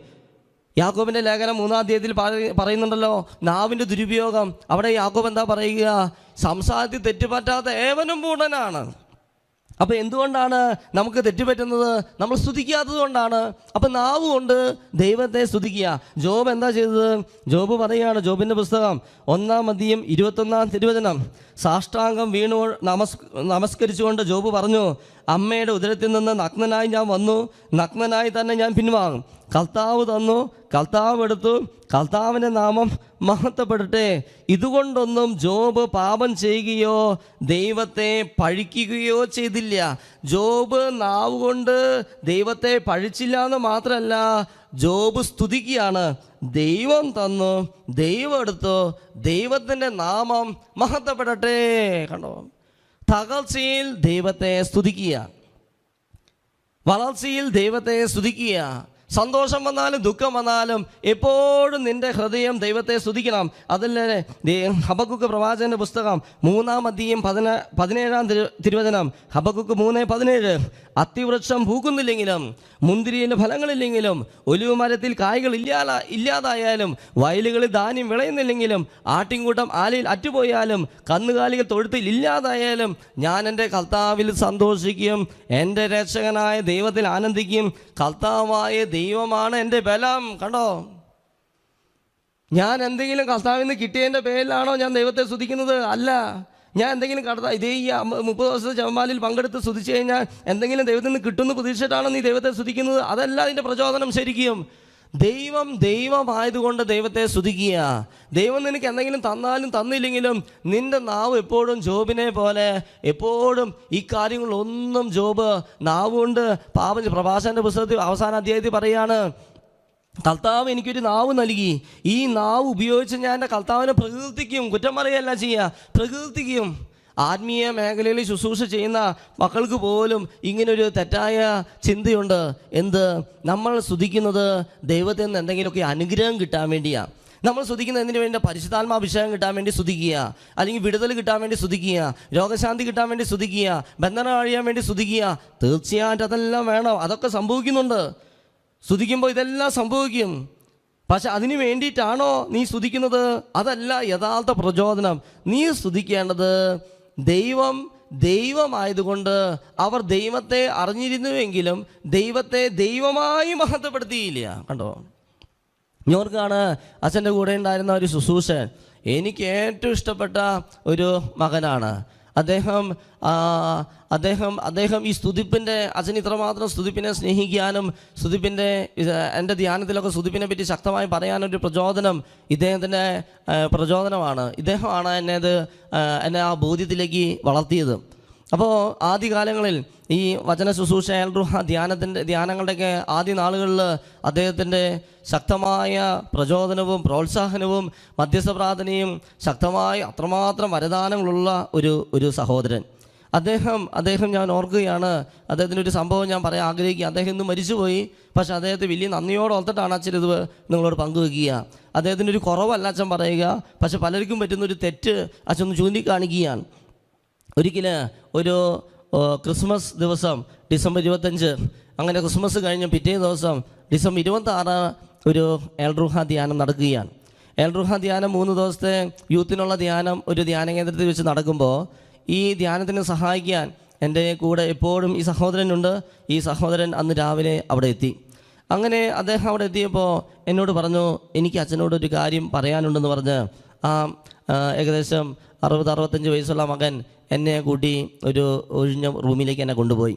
യാക്കോബിൻ്റെ ലേഖനം 3-ാം അധ്യായത്തിൽ പറയുന്നുണ്ടല്ലോ നാവിൻ്റെ ദുരുപയോഗം. അവിടെ യാക്കോബ് എന്താ പറയുക? സംസാരത്തിൽ തെറ്റുപറ്റാത്ത ഏവനും പൂർണ്ണനാണ്. അപ്പോൾ എന്തുകൊണ്ടാണ് നമുക്ക് തെറ്റുപറ്റുന്നത്? നമ്മൾ സ്തുതിക്കാത്തത് കൊണ്ടാണ്. അപ്പം നാവ് കൊണ്ട് ദൈവത്തെ സ്തുതിക്കുക. ജോബ് എന്താ ചെയ്തത്? ജോബ് പറയുകയാണ്, ജോബിൻ്റെ പുസ്തകം 1-ാം അധ്യായം 21-ാം തിരുവചനം, സാഷ്ടാംഗം വീണു നമസ്കരിച്ചുകൊണ്ട് ജോബ് പറഞ്ഞു, അമ്മയുടെ ഉദരത്തിൽ നിന്ന് നഗ്നനായി ഞാൻ വന്നു, നഗ്നനായി തന്നെ ഞാൻ പിൻവാങ്ങും. കർത്താവ് തന്നു, കർത്താവ് എടുത്തു, കർത്താവിൻ്റെ നാമം മഹത്വപ്പെടട്ടെ. ഇതുകൊണ്ടൊന്നും ജോബ് പാപം ചെയ്യുകയോ ദൈവത്തെ പഴിക്കുകയോ ചെയ്തില്ല. ജോബ് നാവ് കൊണ്ട് ദൈവത്തെ പഴിച്ചില്ല എന്ന് മാത്രമല്ല, ജോബ് സ്തുതിക്കുകയാണ്. ദൈവം തന്നു, ദൈവം എടുത്തു, ദൈവത്തിൻ്റെ നാമം മഹത്വപ്പെടട്ടെ. കണ്ടോ, തകർച്ചയിൽ ദൈവത്തെ സ്തുതിക്കുക, വളർച്ചയിൽ ദൈവത്തെ സ്തുതിക്കുക. സന്തോഷം വന്നാലും ദുഃഖം വന്നാലും എപ്പോഴും നിന്റെ ഹൃദയം ദൈവത്തെ സ്തുതിക്കണം. അതല്ലേ ഹബക്കുക്ക് പ്രവാചകന്റെ പുസ്തകം 3-ാം അധ്യായം 17-ാം തിരുവചനം, ഹബക്കുക്ക് 3:17, അത്തിവൃക്ഷം പൂക്കുന്നില്ലെങ്കിലും മുന്തിരിയിലെ ഫലങ്ങളില്ലെങ്കിലും ഒലിവ് മരത്തിൽ കായ്കൾ ഇല്ലാതായാലും വയലുകളിൽ ധാന്യം വിളയുന്നില്ലെങ്കിലും ആട്ടിൻകൂട്ടം ആലയിൽ അറ്റുപോയാലും കന്നുകാലികൾ തൊഴുത്തിൽ ഇല്ലാതായാലും ഞാൻ എൻ്റെ കർത്താവിൽ സന്തോഷിക്കും, എൻ്റെ രക്ഷകനായ ദൈവത്തിൽ ആനന്ദിക്കും. കർത്താവായ ദൈവമാണ് എൻ്റെ ബലം. കണ്ടോ, ഞാൻ എന്തെങ്കിലും കർത്താവിൽ നിന്ന് കിട്ടിയതിൻ്റെ പേരിലാണോ ഞാൻ ദൈവത്തെ സ്തുതിക്കുന്നത്? അല്ല. ഞാൻ എന്തെങ്കിലും ഇതേ ഈ 30 ദിവസത്തെ ജപമാലയിൽ പങ്കെടുത്ത് സ്തുതിച്ചു കഴിഞ്ഞാൽ എന്തെങ്കിലും ദൈവത്തിൽ നിന്ന് കിട്ടുമെന്ന് പ്രതീക്ഷിച്ചിട്ടാണോ നീ ദൈവത്തെ സ്തുതിക്കുന്നത്? അതല്ല അതിൻ്റെ പ്രചോദനം. ശരിക്കും ദൈവമായതുകൊണ്ട് ദൈവത്തെ സ്തുതിക്കുക. ദൈവം നിനക്ക് എന്തെങ്കിലും തന്നാലും തന്നില്ലെങ്കിലും നിൻ്റെ നാവ് എപ്പോഴും ജോബിനെ പോലെ എപ്പോഴും ഈ കാര്യങ്ങളൊന്നും ജോബ് നാവുകൊണ്ട് പ്രഭാഷകൻ്റെ പുസ്തകത്തിൽ അവസാന അധ്യായത്തിൽ പറയാണ്, കർത്താവ് എനിക്കൊരു നാവ് നൽകി, ഈ നാവ് ഉപയോഗിച്ച് ഞാൻ എൻ്റെ കർത്താവിനെ പ്രകീർത്തിക്കും. കുറ്റം പറയല്ല ചെയ്യുക, പ്രകീർത്തിക്കും. ആത്മീയ മേഖലയിൽ ശുശ്രൂഷ ചെയ്യുന്ന മക്കൾക്ക് പോലും ഇങ്ങനൊരു തെറ്റായ ചിന്തയുണ്ട്. എന്ത്? നമ്മൾ സ്തുതിക്കുന്നത് ദൈവത്തിൽ നിന്ന് എന്തെങ്കിലുമൊക്കെ അനുഗ്രഹം കിട്ടാൻ വേണ്ടിയാണ്. നമ്മൾ സ്തുതിക്കുന്നത് എന്തിനു വേണ്ടി? പരിശുദ്ധാത്മാഭിഷേകം കിട്ടാൻ വേണ്ടി സ്തുതിക്കുക, അല്ലെങ്കിൽ വിടുതൽ കിട്ടാൻ വേണ്ടി സ്തുതിക്കുക, രോഗശാന്തി കിട്ടാൻ വേണ്ടി സ്തുതിക്കുക, ബന്ധനം അഴിയാൻ വേണ്ടി സ്തുതിക്കുക. തീർച്ചയായിട്ടും അതെല്ലാം വേണം, അതൊക്കെ സംഭവിക്കുന്നുണ്ട്. സ്തുതിക്കുമ്പോൾ ഇതെല്ലാം സംഭവിക്കും. പക്ഷെ അതിന് വേണ്ടിയിട്ടാണോ നീ സ്തുതിക്കുന്നത്? അതല്ല യഥാർത്ഥ പ്രചോദനം. നീ സ്തുതിക്കേണ്ടത് ദൈവമായതുകൊണ്ട് അവർ ദൈവത്തെ അറിഞ്ഞിരുന്നുവെങ്കിലും ദൈവത്തെ ദൈവമായി മഹത്വപ്പെടുത്തിയില്ല. കണ്ടോ? ന്യൂയോർക്കാണ് അച്ഛൻ്റെ കൂടെ ഉണ്ടായിരുന്ന ഒരു ശുശ്രൂഷൻ. എനിക്ക് ഏറ്റവും ഇഷ്ടപ്പെട്ട ഒരു മകനാണ് അദ്ദേഹം ഈ സ്തുതിപ്പിൻ്റെ അച്ഛൻ ഇത്രമാത്രം സ്തുതിപ്പിനെ സ്നേഹിക്കാനും സ്തുതിപ്പിൻ്റെ എൻ്റെ ധ്യാനത്തിലൊക്കെ സ്തുതിപ്പിനെ പറ്റി ശക്തമായി പറയാനൊരു പ്രചോദനം ഇദ്ദേഹത്തിൻ്റെ പ്രചോദനമാണ്. ഇദ്ദേഹമാണ് എന്നെ ആ ബോധ്യത്തിലേക്ക് വളർത്തിയത്. അപ്പോൾ ആദ്യകാലങ്ങളിൽ ഈ വചന ശുശ്രൂഷ ധ്യാനങ്ങളുടെയൊക്കെ ആദ്യ നാളുകളിൽ അദ്ദേഹത്തിൻ്റെ ശക്തമായ പ്രചോദനവും പ്രോത്സാഹനവും മധ്യസ്ഥ പ്രാർത്ഥനയും ശക്തമായി അത്രമാത്രം വരദാനങ്ങളുള്ള ഒരു സഹോദരൻ. അദ്ദേഹം ഞാൻ ഓർക്കുകയാണ്, അദ്ദേഹത്തിൻ്റെ ഒരു സംഭവം ഞാൻ പറയാൻ ആഗ്രഹിക്കുക. അദ്ദേഹം ഇന്ന് മരിച്ചുപോയി. പക്ഷേ അദ്ദേഹത്തെ വലിയ നന്ദിയോടെ ഓർത്തിട്ടാണ് അച്ഛൻ ഇത് നിങ്ങളോട് പങ്കുവെക്കുക. അദ്ദേഹത്തിൻ്റെ ഒരു കുറവല്ല അച്ഛൻ പറയുക, പക്ഷെ പലർക്കും പറ്റുന്നൊരു തെറ്റ് അച്ഛൻ ഒന്ന് ചൂണ്ടിക്കാണിക്കുകയാണ്. ഒരിക്കൽ ഒരു ക്രിസ്മസ് ദിവസം ഡിസംബർ 25, അങ്ങനെ ക്രിസ്മസ് കഴിഞ്ഞ് പിറ്റേ ദിവസം ഡിസംബർ 26 ഒരു എൽറുഹ ധ്യാനം നടക്കുകയാണ്. എൽറുഹ ധ്യാനം 3 ദിവസത്തെ യൂത്തിനുള്ള ധ്യാനം ഒരു ധ്യാന കേന്ദ്രത്തിൽ വെച്ച് നടക്കുമ്പോൾ ഈ ധ്യാനത്തിന് സഹായിക്കാൻ എൻ്റെ കൂടെ എപ്പോഴും ഈ സഹോദരനുണ്ട്. ഈ സഹോദരൻ അന്ന് രാവിലെ അവിടെ എത്തി. അങ്ങനെ അദ്ദേഹം അവിടെ എത്തിയപ്പോൾ എന്നോട് പറഞ്ഞു, എനിക്ക് അച്ഛനോട് ഒരു കാര്യം പറയാനുണ്ടെന്ന് പറഞ്ഞ് ഏകദേശം 60-65 വയസ്സുള്ള മകൻ എന്നെ കൂട്ടി ഒരു ഒഴിഞ്ഞ റൂമിലേക്ക് എന്നെ കൊണ്ടുപോയി.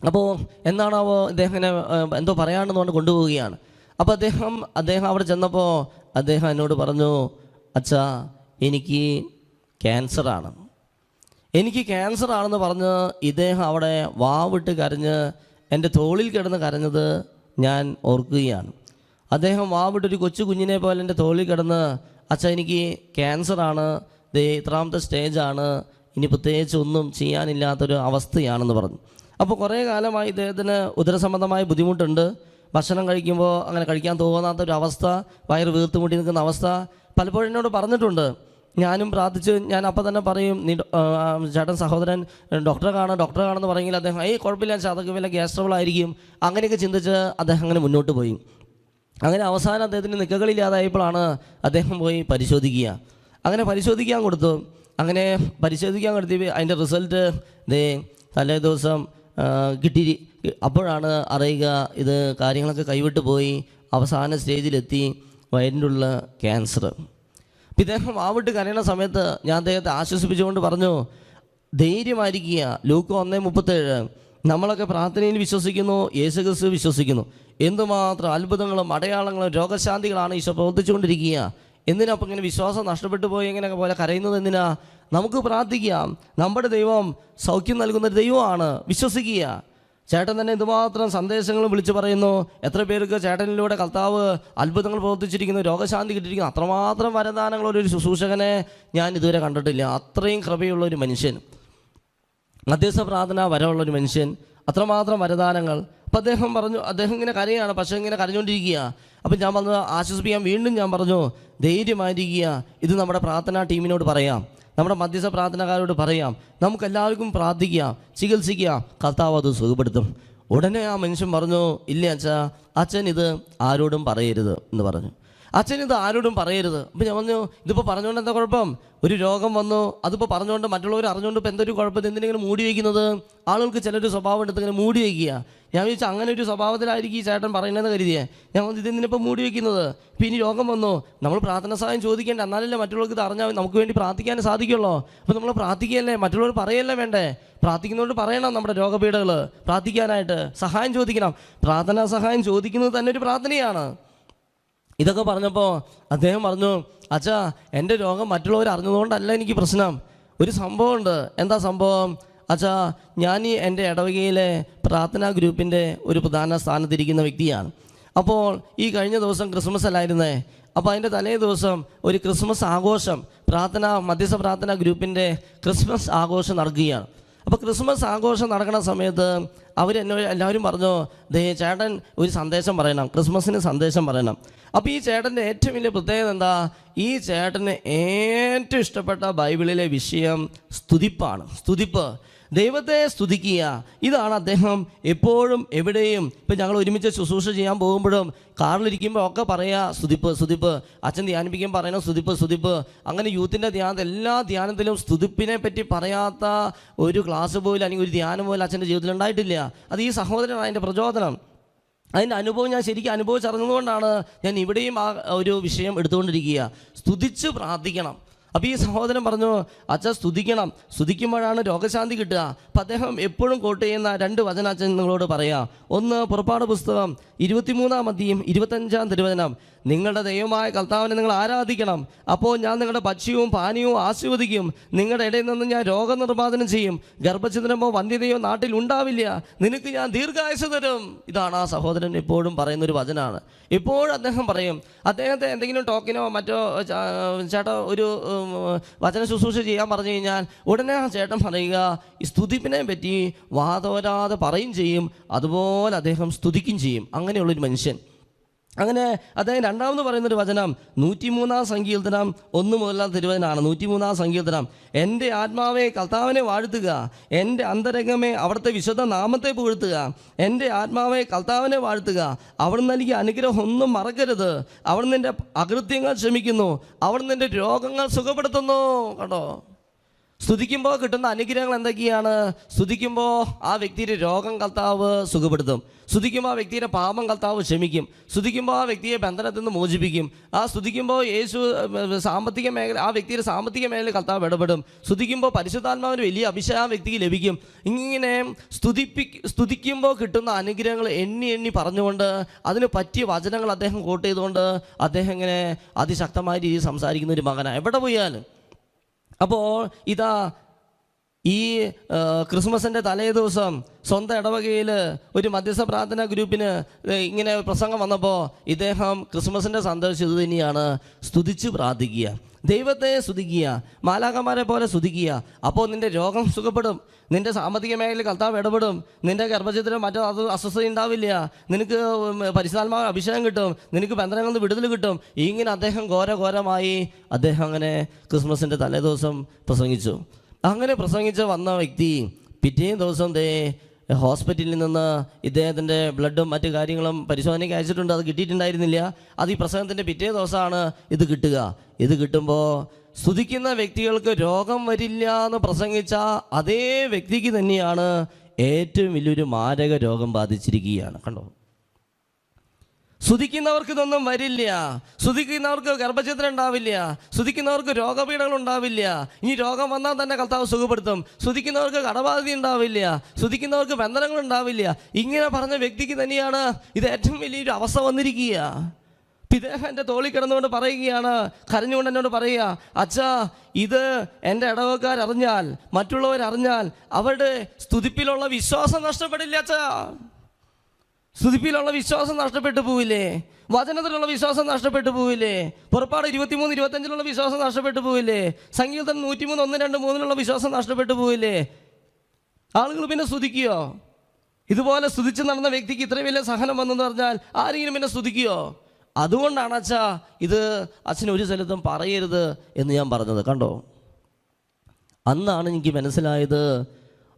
അപ്പോൾ എന്താണാവോ ഇദ്ദേഹം എന്തോ പറയാണെന്ന് പറഞ്ഞ് കൊണ്ടുപോവുകയാണ്. അപ്പോൾ അദ്ദേഹം അവിടെ ചെന്നപ്പോൾ അദ്ദേഹം എന്നോട് പറഞ്ഞു, അച്ഛാ എനിക്ക് ക്യാൻസറാണെന്ന് പറഞ്ഞ് ഇദ്ദേഹം അവിടെ വാവിട്ട് കരഞ്ഞ് എൻ്റെ തോളിൽ കിടന്ന് കരഞ്ഞത് ഞാൻ ഓർക്കുകയാണ്. അദ്ദേഹം വാവിട്ടൊരു കൊച്ചു കുഞ്ഞിനെ പോലെ എൻ്റെ തോളിൽ കിടന്ന്, അച്ഛാ എനിക്ക് ക്യാൻസറാണ്, ഇത്രാമത്തെ സ്റ്റേജാണ്, ഇനി പ്രത്യേകിച്ച് ഒന്നും ചെയ്യാനില്ലാത്തൊരു അവസ്ഥയാണെന്ന് പറഞ്ഞു. അപ്പോൾ കുറേ കാലമായി ഇദ്ദേഹത്തിന് ഉദരസംബന്ധമായ ബുദ്ധിമുട്ടുണ്ട്. ഭക്ഷണം കഴിക്കുമ്പോൾ അങ്ങനെ കഴിക്കാൻ തോന്നാത്തൊരവസ്ഥ, വയറ് വീർത്ത് മുട്ടി നിൽക്കുന്ന അവസ്ഥ പലപ്പോഴും എന്നോട് പറഞ്ഞിട്ടുണ്ട്. ഞാനും പ്രാർത്ഥിച്ച് ഞാൻ അപ്പം തന്നെ പറയും, നീ ചേട്ടൻ സഹോദരൻ ഡോക്ടറെ കാണുമെന്ന് പറയെങ്കിൽ അദ്ദേഹം കുഴപ്പമില്ല, അതൊക്കെ വല്ല ഗ്യാസ് ട്രബിൾ ആയിരിക്കും, അങ്ങനെയൊക്കെ ചിന്തിച്ച് അദ്ദേഹം അങ്ങനെ മുന്നോട്ട് പോയി. അങ്ങനെ അവസാനം അദ്ദേഹത്തിന് നിൽക്കകളില്ലാതായപ്പോഴാണ് അദ്ദേഹം പോയി പരിശോധിക്കുക. അങ്ങനെ പരിശോധിക്കാൻ കൊടുത്തു. അതിൻ്റെ റിസൾട്ട് തലേ ദിവസം കിട്ടി. അപ്പോഴാണ് അറിയുക ഇത് കാര്യങ്ങളൊക്കെ കൈവിട്ട് പോയി, അവസാന സ്റ്റേജിലെത്തി, വയറിൻ്റെ ഉള്ള ക്യാൻസർ. ഇദ്ദേഹം ആവിട്ട് കരയുന്ന സമയത്ത് ഞാൻ അദ്ദേഹത്തെ ആശ്വസിപ്പിച്ചുകൊണ്ട് പറഞ്ഞു, ധൈര്യമായിരിക്കുക. ലൂക്ക 1:37 നമ്മളൊക്കെ പ്രാർത്ഥനയിൽ വിശ്വസിക്കുന്നു, യേശുക്രിസ്തു വിശ്വസിക്കുന്നു. എന്തുമാത്രം അത്ഭുതങ്ങളും അടയാളങ്ങളും രോഗശാന്തികളാണ് ഈശോ പ്രവർത്തിച്ചുകൊണ്ടിരിക്കുക. എന്തിനാ അപ്പം ഇങ്ങനെ വിശ്വാസം നഷ്ടപ്പെട്ടു പോയി ഇങ്ങനെയൊക്കെ പോലെ കരയുന്നത്? എന്തിനാ? നമുക്ക് പ്രാർത്ഥിക്കാം. നമ്മുടെ ദൈവം സൗഖ്യം നൽകുന്നൊരു ദൈവമാണ്, വിശ്വസിക്കുക. ചേട്ടൻ തന്നെ എന്തുമാത്രം സന്ദേശങ്ങളും വിളിച്ചു പറയുന്നു. എത്ര പേർക്ക് ചേട്ടനിലൂടെ കർത്താവ് അത്ഭുതങ്ങൾ പ്രവർത്തിച്ചിരിക്കുന്നു, രോഗശാന്തി കിട്ടിയിരിക്കുന്നു. അത്രമാത്രം വരദാനങ്ങളൊരു ശുശ്രൂഷകനെ ഞാൻ ഇതുവരെ കണ്ടിട്ടില്ല. അത്രയും കൃപയുള്ള ഒരു മനുഷ്യൻ, മധ്യസ്ഥ പ്രാർത്ഥന വരമുള്ളൊരു മനുഷ്യൻ, അത്രമാത്രം വരദാനങ്ങൾ. അപ്പം അദ്ദേഹം ഇങ്ങനെ കരയാണ്, പക്ഷേ ഇങ്ങനെ കരഞ്ഞുകൊണ്ടിരിക്കുക. അപ്പം ഞാൻ വന്ന് ആശ്വസിപ്പിക്കാൻ വീണ്ടും ഞാൻ പറഞ്ഞു, ധൈര്യമായിരിക്കുക. ഇത് നമ്മുടെ പ്രാർത്ഥനാ ടീമിനോട് പറയാം, നമ്മുടെ മധ്യസ്ഥ പ്രാർത്ഥനക്കാരോട് പറയാം, നമുക്കെല്ലാവർക്കും പ്രാർത്ഥിക്കാം, ചികിത്സിക്കാം, കർത്താവ് അത് സുഖപ്പെടുത്തും. ഉടനെ ആ മനുഷ്യൻ പറഞ്ഞു, ഇല്ല അച്ഛൻ ഇത് ആരോടും പറയരുത് എന്ന് പറഞ്ഞു. അച്ഛൻ ഇത് ആരോടും പറയരുത്. അപ്പം ഞാൻ പറഞ്ഞു, ഇതിപ്പോൾ പറഞ്ഞുകൊണ്ട് എന്താ കുഴപ്പം? ഒരു രോഗം വന്നു, അതിപ്പോൾ പറഞ്ഞുകൊണ്ട് മറ്റുള്ളവർ അറിഞ്ഞുകൊണ്ട് ഇപ്പോൾ എന്തൊരു കുഴപ്പം? എന്തിനെങ്കിലും മൂടി വയ്ക്കുന്നത്? ആളുകൾക്ക് ചിലൊരു സ്വഭാവം എടുത്ത് ഇങ്ങനെ മൂടി വയ്ക്കുക. ഞാൻ വിചാരിച്ചു അങ്ങനെ ഒരു സ്വഭാവത്തിലായിരിക്കും ഈ ചേട്ടൻ പറയുന്നതെന്ന് കരുതിയേ. ഞാൻ പറഞ്ഞു, ഇതെന്തിനിപ്പോൾ മൂടി വയ്ക്കുന്നത്? ഇപ്പം ഇനി രോഗം വന്നു, നമ്മൾ പ്രാർത്ഥന സഹായം ചോദിക്കേണ്ട, എന്നാലല്ലേ മറ്റുള്ളവർക്ക് ഇത് അറിഞ്ഞാൽ നമുക്ക് വേണ്ടി പ്രാർത്ഥിക്കാൻ സാധിക്കുള്ളൂ. അപ്പോൾ നമ്മൾ പ്രാർത്ഥിക്കുകയല്ലേ, മറ്റുള്ളവർ പറയല്ലേ വേണ്ടേ? പ്രാർത്ഥിക്കുന്നതുകൊണ്ട് പറയണം നമ്മുടെ രോഗപീഠകൾ പ്രാർത്ഥിക്കാനായിട്ട്, സഹായം ചോദിക്കണം. പ്രാർത്ഥനാ സഹായം ചോദിക്കുന്നത് തന്നെ ഒരു പ്രാർത്ഥനയാണ്. ഇതൊക്കെ പറഞ്ഞപ്പോൾ അദ്ദേഹം പറഞ്ഞു, അച്ഛാ, എൻ്റെ രോഗം മറ്റുള്ളവർ അറിഞ്ഞതുകൊണ്ടല്ല എനിക്ക് പ്രശ്നം. ഒരു സംഭവമുണ്ട്. എന്താ സംഭവം? അച്ഛാ, ഞാൻ എൻ്റെ ഇടവകയിലെ പ്രാർത്ഥനാ ഗ്രൂപ്പിൻ്റെ ഒരു പ്രധാന സ്ഥാനത്തിരിക്കുന്ന വ്യക്തിയാണ്. അപ്പോൾ ഈ കഴിഞ്ഞ ദിവസം ക്രിസ്മസ് അല്ലായിരുന്നേ. അപ്പോൾ അതിൻ്റെ തലേ ദിവസം ഒരു ക്രിസ്മസ് ആഘോഷം, മധ്യസ്ഥ പ്രാർത്ഥനാ ഗ്രൂപ്പിൻ്റെ ക്രിസ്മസ് ആഘോഷം നടക്കുകയാണ്. അപ്പോൾ ക്രിസ്മസ് ആഘോഷം നടക്കുന്ന സമയത്ത് എന്നോട് എല്ലാവരും പറഞ്ഞു, ചേട്ടൻ ഒരു സന്ദേശം പറയണം, ക്രിസ്മസിന് സന്ദേശം പറയണം. അപ്പോൾ ഈ ചേട്ടൻ്റെ ഏറ്റവും വലിയ പ്രത്യേകത എന്താ? ഈ ചേട്ടന് ഏറ്റവും ഇഷ്ടപ്പെട്ട ബൈബിളിലെ വിഷയം സ്തുതിപ്പാണ്. സ്തുതിപ്പ്, ദൈവത്തെ സ്തുതിക്കുക. ഇതാണ് അദ്ദേഹം എപ്പോഴും എവിടെയും. ഇപ്പം ഞങ്ങൾ ഒരുമിച്ച് ശുശ്രൂഷ ചെയ്യാൻ പോകുമ്പോഴും കാറിലിരിക്കുമ്പോൾ ഒക്കെ പറയുക, സ്തുതിപ്പ് സ്തുതിപ്പ്. അച്ഛൻ ധ്യാനിപ്പിക്കുമ്പോൾ പറയണം സ്തുതിപ്പ് സ്തുതിപ്പ്. അങ്ങനെ യൂത്തിൻ്റെ എല്ലാ ധ്യാനത്തിലും സ്തുതിപ്പിനെ പറ്റി പറയാത്ത ഒരു ക്ലാസ് പോലും അല്ലെങ്കിൽ ഒരു ധ്യാനം പോലും അച്ഛൻ്റെ ജീവിതത്തിൽ ഉണ്ടായിട്ടില്ല. അത് ഈ സഹോദരനാണ് അതിൻ്റെ പ്രചോദനം. അതിൻ്റെ അനുഭവം ഞാൻ ശരിക്കും അനുഭവിച്ചറിഞ്ഞതുകൊണ്ടാണ് ഞാൻ ഇവിടെയും ആ ഒരു വിഷയം എടുത്തുകൊണ്ടിരിക്കുക. സ്തുതിച്ച് പ്രാർത്ഥിക്കണം. അപ്പോൾ ഈ സഹോദരൻ പറഞ്ഞു, അച്ഛൻ സ്തുതിക്കണം, സ്തുതിക്കുമ്പോഴാണ് രോഗശാന്തി കിട്ടുക. അപ്പം അദ്ദേഹം എപ്പോഴും കോട്ട് ചെയ്യുന്ന 2 വചനം അച്ഛൻ നിങ്ങളോട് പറയാം. ഒന്ന്, പുറപ്പാട് പുസ്തകം 23-ാം അധ്യായം 25-ാം തിരുവചനം. നിങ്ങളുടെ ദൈവമായ കർത്താവിനെ നിങ്ങൾ ആരാധിക്കണം, അപ്പോൾ ഞാൻ നിങ്ങളുടെ ഭക്ഷ്യവും പാനീയവും ആസ്വദിക്കും. നിങ്ങളുടെ ഇടയിൽ നിന്ന് ഞാൻ രോഗനിർമ്മാർജ്ജനം ചെയ്യും. ഗർഭഛിദ്രമോ വന്ധ്യതയോ നാട്ടിൽ ഉണ്ടാവില്ല. നിനക്ക് ഞാൻ ദീർഘായുസ്സ് തരും. ഇതാണ് ആ സഹോദരൻ എപ്പോഴും പറയുന്നൊരു വചനമാണ്. എപ്പോഴും അദ്ദേഹം പറയും, അദ്ദേഹത്തെ എന്തെങ്കിലും ടോക്കിനോ മറ്റോ ചേട്ടാ ഒരു വചന ശുശ്രൂഷ ചെയ്യാൻ പറഞ്ഞു കഴിഞ്ഞാൽ ഉടനെ ആ ചേട്ടൻ പറയുക, ഈ സ്തുതിപ്പിനെ പറ്റി വാതോരാതെ പറയും ചെയ്യും. അതുപോലെ അദ്ദേഹം സ്തുതിക്കും ചെയ്യും. അങ്ങനെയുള്ളൊരു മനുഷ്യൻ. അങ്ങനെ അദ്ദേഹം രണ്ടാമത് പറയുന്നൊരു വചനം 103-ാം സങ്കീർത്തനം 1 മുതലുള്ള തിരുവചനമാണ്. 103-ാം സങ്കീർത്തനം. എൻ്റെ ആത്മാവെ കർത്താവിനെ വാഴ്ത്തുക, എൻ്റെ അന്തരംഗമേ അവിടുത്തെ വിശുദ്ധ നാമത്തെ പുകഴ്ത്തുക. എൻ്റെ ആത്മാവെ കർത്താവിനെ വാഴ്ത്തുക, അവിടുന്ന് നൽകിയ അനുഗ്രഹം ഒന്നും മറക്കരുത്. അവിടുന്ന് നിൻ്റെ അകൃത്യങ്ങൾ ക്ഷമിക്കുന്നു, അവിടുന്ന് നിൻ്റെ രോഗങ്ങൾ സുഖപ്പെടുത്തുന്നു. കേട്ടോ, സ്തുതിക്കുമ്പോൾ കിട്ടുന്ന അനുഗ്രഹങ്ങൾ എന്തൊക്കെയാണ്? സ്തുതിക്കുമ്പോൾ ആ വ്യക്തിയുടെ രോഗം കർത്താവ് സുഖപ്പെടുത്തും. സ്തുതിക്കുമ്പോൾ ആ വ്യക്തിയുടെ പാപം കർത്താവ് ക്ഷമിക്കും. സ്തുതിക്കുമ്പോൾ ആ വ്യക്തിയെ ബന്ധനത്തിൽ നിന്ന് മോചിപ്പിക്കും. സ്തുതിക്കുമ്പോൾ സാമ്പത്തിക മേഖല, ആ വ്യക്തിയുടെ സാമ്പത്തിക മേഖലയിൽ കർത്താവ് ഇടപെടും. സ്തുതിക്കുമ്പോൾ പരിശുദ്ധാത്മാവിന് വലിയ അഭിഷേകം ആ വ്യക്തിക്ക് ലഭിക്കും. ഇങ്ങനെ സ്തുതിക്കുമ്പോൾ കിട്ടുന്ന അനുഗ്രഹങ്ങൾ എണ്ണി എണ്ണി പറഞ്ഞുകൊണ്ട് അതിന് പറ്റിയ വചനങ്ങൾ അദ്ദേഹം കോട്ട് ചെയ്തുകൊണ്ട് അദ്ദേഹം ഇങ്ങനെ അതിശക്തമായ രീതിയിൽ സംസാരിക്കുന്ന ഒരു മകനാണ് എവിടെ പോയാലും. അപ്പോൾ ഇതാ ഈ ക്രിസ്മസിൻ്റെ തലേ ദിവസം സ്വന്തം ഇടവകയിൽ ഒരു മധ്യസ്ഥ പ്രാർത്ഥനാ ഗ്രൂപ്പിന് ഇങ്ങനെ പ്രസംഗം വന്നപ്പോൾ ഇദ്ദേഹം ക്രിസ്മസിൻ്റെ സന്ദേശം ഇത് തന്നെയാണ്: സ്തുതിച്ച് പ്രാർത്ഥിക്കുക, ദൈവത്തെ സ്തുതിക്കുക, മാലാഖമാരെ പോലെ സ്തുതിക്കുക. അപ്പോൾ നിൻ്റെ രോഗം സുഖപ്പെടും, നിൻ്റെ സാമ്പത്തിക മേഖലയിൽ കർത്താവ് ഇടപെടും, നിൻ്റെ ഗർഭചിത്രം മറ്റോ അത് അസ്വസ്ഥത ഉണ്ടാവില്ല, നിനക്ക് പരിശുദ്ധാത്മാവ് അഭിഷേകം കിട്ടും, നിനക്ക് ബന്ധനങ്ങളിൽ നിന്ന് വിടുതൽ കിട്ടും. ഇങ്ങനെ അദ്ദേഹം ഘോരമായി അദ്ദേഹം അങ്ങനെ ക്രിസ്മസിൻ്റെ തലേദിവസം പ്രസംഗിച്ചു. അങ്ങനെ പ്രസംഗിച്ച് വന്ന വ്യക്തി പിറ്റേ ദിവസം ഹോസ്പിറ്റലിൽ നിന്ന് ഇദ്ദേഹത്തിൻ്റെ ബ്ലഡും മറ്റു കാര്യങ്ങളും പരിശോധനയ്ക്ക് അയച്ചിട്ടുണ്ട്. അത് കിട്ടിയിട്ടുണ്ടായിരുന്നില്ല. അത് ഈ പ്രസംഗത്തിൻ്റെ പിറ്റേ ദിവസമാണ് ഇത് കിട്ടുക. ഇത് കിട്ടുമ്പോൾ സ്തുതിക്കുന്ന വ്യക്തികൾക്ക് രോഗം വരില്ല എന്ന് പ്രസംഗിച്ച അതേ വ്യക്തിക്ക് തന്നെയാണ് ഏറ്റവും വലിയൊരു മാരക രോഗം ബാധിച്ചിരിക്കുകയാണ്. കണ്ടോ, സ്തുതിക്കുന്നവർക്ക് ഇതൊന്നും വരില്ല, സ്തുതിക്കുന്നവർക്ക് ഗർഭഛിദ്രം ഉണ്ടാവില്ല, സ്തുതിക്കുന്നവർക്ക് രോഗപീഠകൾ ഉണ്ടാവില്ല, ഇനി രോഗം വന്നാൽ തന്നെ കർത്താവ് സുഖപ്പെടുത്തും, സ്തുതിക്കുന്നവർക്ക് കടബാധ്യത ഉണ്ടാവില്ല, സ്തുതിക്കുന്നവർക്ക് ബന്ധനങ്ങൾ ഉണ്ടാവില്ല. ഇങ്ങനെ പറഞ്ഞ വ്യക്തിക്ക് തന്നെയാണ് ഇത് ഏറ്റവും വലിയൊരു അവസ്ഥ വന്നിരിക്കുക. ഇദ്ദേഹം എൻ്റെ തോളിൽ കിടന്നുകൊണ്ട് പറയുകയാണ്, കരഞ്ഞുകൊണ്ട് എന്നോട് പറയുക, അച്ഛാ, ഇത് എൻ്റെ ഇടവക്കാരറിഞ്ഞാൽ, മറ്റുള്ളവരറിഞ്ഞാൽ അവരുടെ സ്തുതിപ്പിലുള്ള വിശ്വാസം നഷ്ടപ്പെടില്ല. അച്ഛാ, സ്തുതിപ്പിലുള്ള വിശ്വാസം നഷ്ടപ്പെട്ടു പോവില്ലേ? വചനത്തിലുള്ള വിശ്വാസം നഷ്ടപ്പെട്ടു പോവില്ലേ? പുറപ്പാട് 23-25 വിശ്വാസം നഷ്ടപ്പെട്ടു പോവില്ലേ? സങ്കീർത്തനം 103, 1, 2, 3 വിശ്വാസം നഷ്ടപ്പെട്ടു പോവില്ലേ? ആളുകൾ പിന്നെ സ്തുതിക്കുകയോ? ഇതുപോലെ സ്തുതിച്ച് നടന്ന വ്യക്തിക്ക് ഇത്രയും വലിയ സഹനം വന്നെന്ന് പറഞ്ഞാൽ ആരെങ്കിലും പിന്നെ സ്തുതിക്കുകയോ? അതുകൊണ്ടാണ് അച്ഛാ ഇത് അച്ഛൻ ഒരു സ്ഥലത്തും പറയരുത് എന്ന് ഞാൻ പറഞ്ഞത്. കണ്ടോ, അന്നാണ് എനിക്ക് മനസ്സിലായത്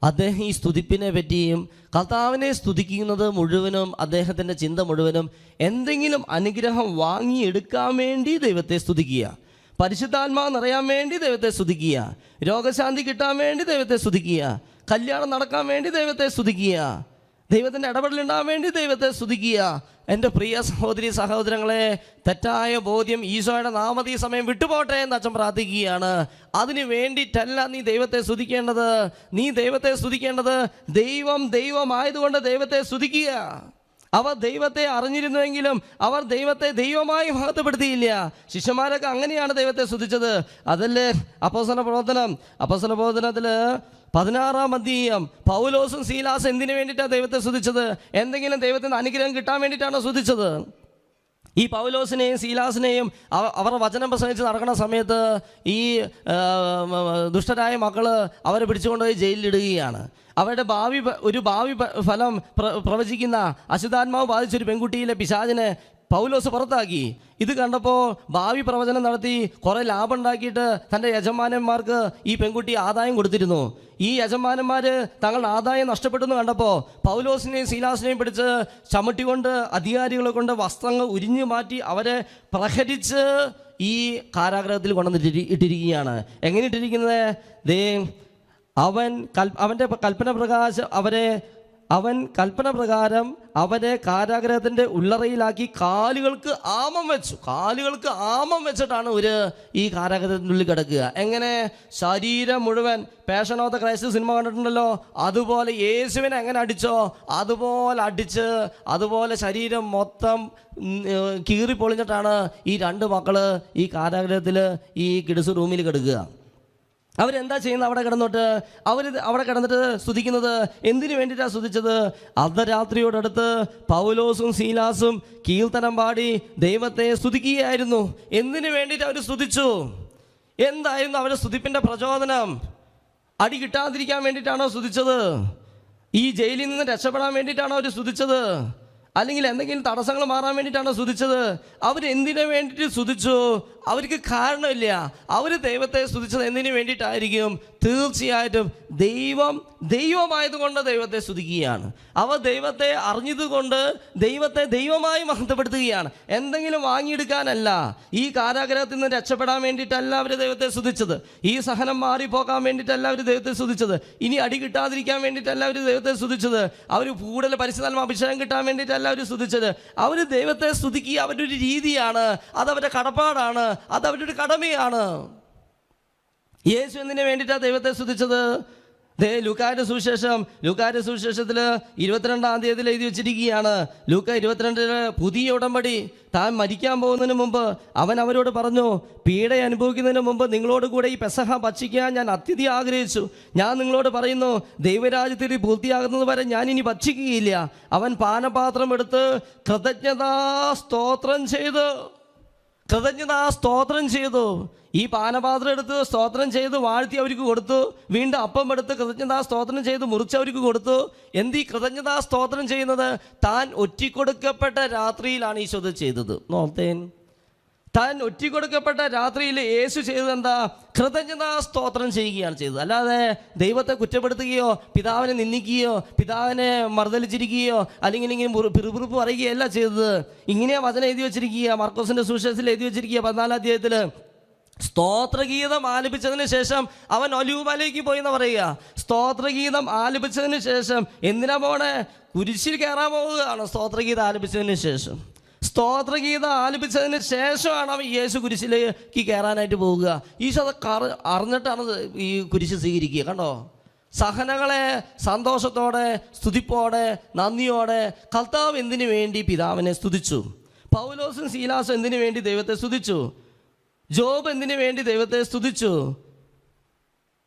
അദ്ദേഹം ഈ സ്തുതിപ്പിനെ പറ്റിയും കർത്താവിനെ സ്തുതിക്കുന്നത് മുഴുവനും അദ്ദേഹത്തിൻ്റെ ചിന്ത മുഴുവനും എന്തെങ്കിലും അനുഗ്രഹം വാങ്ങിയെടുക്കാൻ വേണ്ടി ദൈവത്തെ സ്തുതിക്കുക, പരിശുദ്ധാത്മാവ് നിറയാൻ വേണ്ടി ദൈവത്തെ സ്തുതിക്കുക, രോഗശാന്തി കിട്ടാൻ വേണ്ടി ദൈവത്തെ സ്തുതിക്കുക, കല്യാണം നടക്കാൻ വേണ്ടി ദൈവത്തെ സ്തുതിക്കുക, ദൈവത്തിൻ്റെ ഇടപെടലുണ്ടാകാൻ വേണ്ടി ദൈവത്തെ സ്തുതിക്കുക. എൻ്റെ പ്രിയ സഹോദരി സഹോദരങ്ങളെ, തെറ്റായ ബോധ്യം ഈശോയുടെ നാമത്തിൽ ഈ സമയം വിട്ടുപോട്ടെ എന്ന് അച്ഛൻ പ്രാർത്ഥിക്കുകയാണ്. അതിന് വേണ്ടിയിട്ടല്ല നീ ദൈവത്തെ സ്തുതിക്കേണ്ടത്. നീ ദൈവത്തെ സ്തുതിക്കേണ്ടത് ദൈവമായതുകൊണ്ട് ദൈവത്തെ സ്തുതിക്കുക. അവർ ദൈവത്തെ അറിഞ്ഞിരുന്നുവെങ്കിലും അവർ ദൈവത്തെ ദൈവമായി മഹത്വപ്പെടുത്തിയില്ല. ശിഷ്യന്മാരൊക്കെ അങ്ങനെയാണ് ദൈവത്തെ സ്തുതിച്ചത്. അതല്ലേ അപ്പോസ്തല പ്രവർത്തനത്തിൽ 16-ാം അധ്യായം പൗലോസും സീലാസും എന്തിനു വേണ്ടിയിട്ടാണ് ദൈവത്തെ സ്തുതിച്ചത്? എന്തെങ്കിലും ദൈവത്തിൻ്റെ അനുഗ്രഹം കിട്ടാൻ വേണ്ടിയിട്ടാണ് സ്തുതിച്ചത്. ഈ പൗലോസിനെയും സീലാസിനെയും അവർ വചനം പ്രസംഗിച്ച് നടക്കുന്ന സമയത്ത് ഈ ദുഷ്ടരായ മക്കൾ അവരെ പിടിച്ചുകൊണ്ടുപോയി ജയിലിലിടുകയാണ്. അവരുടെ ഭാവി ഫലം പ്രവചിക്കുന്ന അശുദ്ധാത്മാവ് ബാധിച്ചൊരു പെൺകുട്ടിയിലെ പിശാചിനെ പൗലോസ് പുറത്താക്കി. ഇത് കണ്ടപ്പോൾ ഭാവി പ്രവചനം നടത്തി കുറേ ലാഭം ഉണ്ടാക്കിയിട്ട് തൻ്റെ യജമാനന്മാർക്ക് ഈ പെൺകുട്ടി ആദായം കൊടുത്തിരുന്നു. ഈ യജമാനന്മാർ തങ്ങളുടെ ആദായം നഷ്ടപ്പെട്ടെന്ന് കണ്ടപ്പോൾ പൗലോസിനെയും സീലാസിനെയും പിടിച്ച് ചവിട്ടിക്കൊണ്ട് അധികാരികളെ കൊണ്ട് വസ്ത്രങ്ങൾ ഉരിഞ്ഞു മാറ്റി അവരെ പ്രഹരിച്ച് ഈ കാരാഗ്രഹത്തിൽ കൊണ്ടുവന്നിട്ട് ഇട്ടിരിക്കുകയാണ്. എങ്ങനെ ഇട്ടിരിക്കുന്നത്? അവൻ്റെ കൽപ്പന പ്രകാരം അവരെ കാരാഗ്രഹത്തിൻ്റെ ഉള്ളറയിലാക്കി കാലുകൾക്ക് ആമം വെച്ചിട്ടാണ് ഈ കാരാഗ്രഹത്തിനുള്ളിൽ കിടക്കുക. എങ്ങനെ? ശരീരം മുഴുവൻ passion of the Christ cinema കണ്ടിട്ടുണ്ടല്ലോ, അതുപോലെ യേശുവിനെ എങ്ങനെ അടിച്ചോ അതുപോലെ അടിച്ച് അതുപോലെ ശരീരം മൊത്തം കീറിപ്പൊളിഞ്ഞിട്ടാണ് ഈ 2 മക്കൾ ഈ കാരാഗ്രഹത്തിൽ ഈ കിടസ് റൂമിൽ കിടക്കുക. അവരെന്താ ചെയ്യുന്നത്? അവിടെ കിടന്നിട്ട് സ്തുതിക്കുന്നത് എന്തിനു വേണ്ടിയിട്ടാണ് സ്തുതിച്ചത്? അർദ്ധരാത്രിയോടടുത്ത് പൗലോസും സീലാസും കീർത്തനം പാടി ദൈവത്തെ സ്തുതിക്കുകയായിരുന്നു. എന്തിനു വേണ്ടിയിട്ട് അവർ സ്തുതിച്ചു? എന്തായിരുന്നു അവരുടെ സ്തുതിപ്പിൻ്റെ പ്രചോദനം? അടി കിട്ടാതിരിക്കാൻ വേണ്ടിയിട്ടാണോ സ്തുതിച്ചത്? ഈ ജയിലിൽ നിന്ന് രക്ഷപ്പെടാൻ വേണ്ടിയിട്ടാണോ അവർ സ്തുതിച്ചത്? അല്ലെങ്കിൽ എന്തെങ്കിലും തടസ്സങ്ങൾ മാറാൻ വേണ്ടിയിട്ടാണോ സ്തുതിച്ചത്? അവരെന്തിനു വേണ്ടിയിട്ട് സ്തുതിച്ചു? അവർക്ക് കാരണമില്ല. അവർ ദൈവത്തെ സ്തുതിച്ചത് എന്തിനു വേണ്ടിയിട്ടായിരിക്കും? തീർച്ചയായിട്ടും ദൈവമായതുകൊണ്ട് ദൈവത്തെ സ്തുതിക്കുകയാണ്. അവർ ദൈവത്തെ അറിഞ്ഞതുകൊണ്ട് ദൈവത്തെ ദൈവമായി മഹത്വപ്പെടുത്തുകയാണ്. എന്തെങ്കിലും വാങ്ങിയെടുക്കാനല്ല. ഈ കാരാഗ്രഹത്തിൽ നിന്ന് രക്ഷപ്പെടാൻ വേണ്ടിയിട്ടല്ല അവർ ദൈവത്തെ സ്തുതിച്ചത്. ഈ സഹനം മാറിപ്പോകാൻ വേണ്ടിയിട്ടല്ല അവർ ദൈവത്തെ സ്തുതിച്ചത്. ഇനി അടി കിട്ടാതിരിക്കാൻ വേണ്ടിയിട്ടല്ല അവർ ദൈവത്തെ സ്തുതിച്ചത്. അവർ കൂടുതൽ പരിശുദ്ധാത്മ അഭിഷേകം കിട്ടാൻ വേണ്ടിയിട്ടല്ല അവർ സ്തുതിച്ചത്. അവർ ദൈവത്തെ സ്തുതിക്കുക അവരുടെ ഒരു രീതിയാണ്, അതവരുടെ കടപ്പാടാണ്, അതവരുടെ ഒരു കടമയാണ്. യേശു എന്തിനു വേണ്ടിയിട്ടാണ് ദൈവത്തെ സ്തുതിച്ചത്? ലൂക്കായുടെ സുവിശേഷത്തിൽ 22-ാം അധ്യായത്തിൽ എഴുതി വെച്ചിരിക്കുകയാണ്. ലൂക്ക 22 പുതിയ ഉടമ്പടി. താൻ മരിക്കാൻ പോകുന്നതിന് മുമ്പ് അവൻ അവരോട് പറഞ്ഞു, പീഡ അനുഭവിക്കുന്നതിന് മുമ്പ് നിങ്ങളോട് കൂടെ ഈ പെസഹ ഭക്ഷിക്കാൻ ഞാൻ അത്യധികം ആഗ്രഹിച്ചു. ഞാൻ നിങ്ങളോട് പറയുന്നു, ദൈവരാജ്യത്തിൽ പൂർത്തിയാകുന്നത് വരെ ഞാൻ ഇനി ഭക്ഷിക്കുകയില്ല. അവൻ പാനപാത്രം എടുത്ത് കൃതജ്ഞതാ സ്തോത്രം ചെയ്തു. ഈ പാനപാത്രം എടുത്ത് സ്തോത്രം ചെയ്ത് വാഴ്ത്തി അവർക്ക് കൊടുത്തു. വീണ്ടും അപ്പം എടുത്ത് കൃതജ്ഞതാ സ്തോത്രം ചെയ്ത് മുറിച്ച് അവർക്ക് കൊടുത്തു. ഈ കൃതജ്ഞതാ സ്തോത്രം ചെയ്യുന്നത്? താൻ ഒറ്റിക്കൊടുക്കപ്പെട്ട രാത്രിയിലാണ് ഈശോ ചെയ്തത്. നോർത്തേൻ, താൻ ഒറ്റിക്കൊടുക്കപ്പെട്ട രാത്രിയിൽ യേശു ചെയ്തത് എന്താ? കൃതജ്ഞതാ സ്തോത്രം ചെയ്യുകയാണ് ചെയ്തത്. അല്ലാതെ ദൈവത്തെ കുറ്റപ്പെടുത്തുകയോ പിതാവിനെ നിന്ദിക്കുകയോ പിതാവിനെ മർദ്ദലിച്ചിരിക്കുകയോ അല്ലെങ്കിൽ ഇങ്ങനെ പിറുപിറുപ്പ് പറയുകയല്ല ചെയ്തത്. ഇങ്ങനെയാ വചനം എഴുതി വെച്ചിരിക്കുക. മർക്കോസിൻ്റെ സുവിശേഷത്തിൽ എഴുതി വെച്ചിരിക്കുക 14-ാം അധ്യായത്തിൽ. സ്തോത്രഗീതം ആലപിച്ചതിന് ശേഷം അവൻ ഒലിവുമലയ്ക്ക് പോയി എന്ന് പറയുക. സ്തോത്രഗീതം ആലപിച്ചതിന് ശേഷം എന്തിനാ പോണേ? കുരിശിൽ കയറാൻ പോവുകയാണ്. സ്തോത്രഗീതം ആലപിച്ചതിന് ശേഷമാണ് അവൻ യേശു കുരിശിലേക്ക് കയറാനായിട്ട് പോവുക. ഈശോ അത് അറിഞ്ഞിട്ടാണ് ഈ കുരിശ് സ്വീകരിക്കുക. കണ്ടോ? സഹനങ്ങളെ സന്തോഷത്തോടെ, സ്തുതിപ്പോടെ, നന്ദിയോടെ കർത്താവ് എന്തിനു വേണ്ടി പിതാവിനെ സ്തുതിച്ചു? പൗലോസും സീലാസും എന്തിനു വേണ്ടി ദൈവത്തെ സ്തുതിച്ചു? ജോബ് എന്തിനു വേണ്ടി ദൈവത്തെ സ്തുതിച്ചു?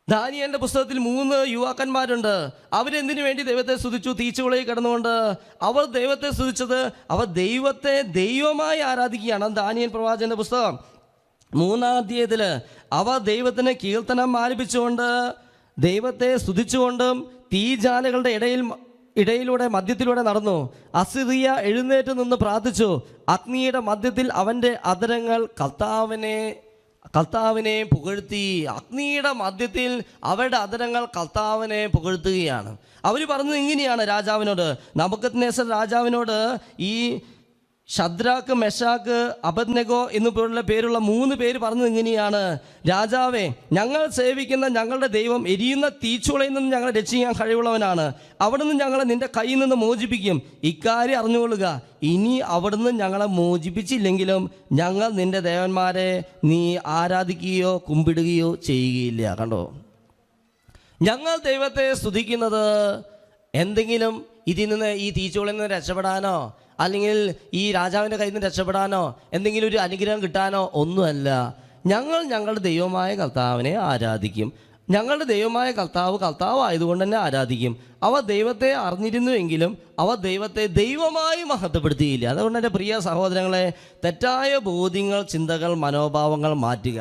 ദാനിയേലിന്റെ പുസ്തകത്തിൽ 3 യുവാക്കന്മാരുണ്ട്. അവരെന്തിനു വേണ്ടി ദൈവത്തെ സ്തുതിച്ചു? തീച്ചുളയിൽ കിടന്നുകൊണ്ട് അവർ ദൈവത്തെ സ്തുതിച്ചത് അവർ ദൈവത്തെ ദൈവമായി ആരാധിക്കുകയാണ്. ദാനിയേൽ പ്രവാചകന്റെ പുസ്തകം 3-ാം അധ്യായത്തിൽ അവർ ദൈവത്തിന് കീർത്തനം ആലപിച്ചുകൊണ്ട് ദൈവത്തെ സ്തുതിച്ചുകൊണ്ടും തീജാലകളുടെ മധ്യത്തിലൂടെ നടന്നു. അസിറിയ എഴുന്നേറ്റ് നിന്ന് പ്രാർത്ഥിച്ചു. അഗ്നിയുടെ മധ്യത്തിൽ അവൻ്റെ അധരങ്ങൾ കർത്താവിനെ കർത്താവിനെ പുകഴ്ത്തി. അഗ്നിയുടെ മധ്യത്തിൽ അവരുടെ അധരങ്ങൾ കർത്താവിനെ പുകഴ്ത്തുകയാണ്. അവർ പറഞ്ഞത് ഇങ്ങനെയാണ് രാജാവിനോട്, നബൂഖദ്നേസർ രാജാവിനോട്, ഈ ശദ്രാക്ക്, മെഷാക്ക്, അബദ്നെഗോ എന്നു പേരുള്ള 3 പേര് പറഞ്ഞത് ഇങ്ങനെയാണ്: രാജാവേ, ഞങ്ങൾ സേവിക്കുന്ന ഞങ്ങളുടെ ദൈവം എരിയുന്ന തീച്ചുളയിൽ നിന്ന് ഞങ്ങളെ രക്ഷിക്കാൻ കഴിവുള്ളവനാണ്. അവിടുന്ന് ഞങ്ങളെ നിന്റെ കയ്യിൽ നിന്ന് മോചിപ്പിക്കും. ഇക്കാര്യം അറിഞ്ഞുകൊള്ളുക, ഇനി അവിടുന്ന് ഞങ്ങളെ മോചിപ്പിച്ചില്ലെങ്കിലും ഞങ്ങൾ നിന്റെ ദേവന്മാരെ നീ ആരാധിക്കുകയോ കുമ്പിടുകയോ ചെയ്യുകയില്ല. കണ്ടോ, ഞങ്ങൾ ദൈവത്തെ സ്തുതിക്കുന്നത് എന്തെങ്കിലും ഇതിൽ നിന്ന്, ഈ തീച്ചുളയിൽ നിന്ന് രക്ഷപ്പെടാനോ അല്ലെങ്കിൽ ഈ രാജാവിൻ്റെ കയ്യിൽ നിന്ന് രക്ഷപ്പെടാനോ എന്തെങ്കിലും ഒരു അനുഗ്രഹം കിട്ടാനോ ഒന്നുമല്ല. ഞങ്ങൾ ഞങ്ങളുടെ ദൈവമായ കർത്താവിനെ ആരാധിക്കും. ഞങ്ങളുടെ ദൈവമായ കർത്താവ് ആയതുകൊണ്ട് തന്നെ ആരാധിക്കും. അവ ദൈവത്തെ അറിഞ്ഞിരുന്നുവെങ്കിലും അവ ദൈവത്തെ ദൈവമായി മഹത്വപ്പെടുത്തിയില്ല. അതുകൊണ്ട് എൻ്റെ പ്രിയ സഹോദരങ്ങളെ, തെറ്റായ ബോധ്യങ്ങൾ, ചിന്തകൾ, മനോഭാവങ്ങൾ മാറ്റുക.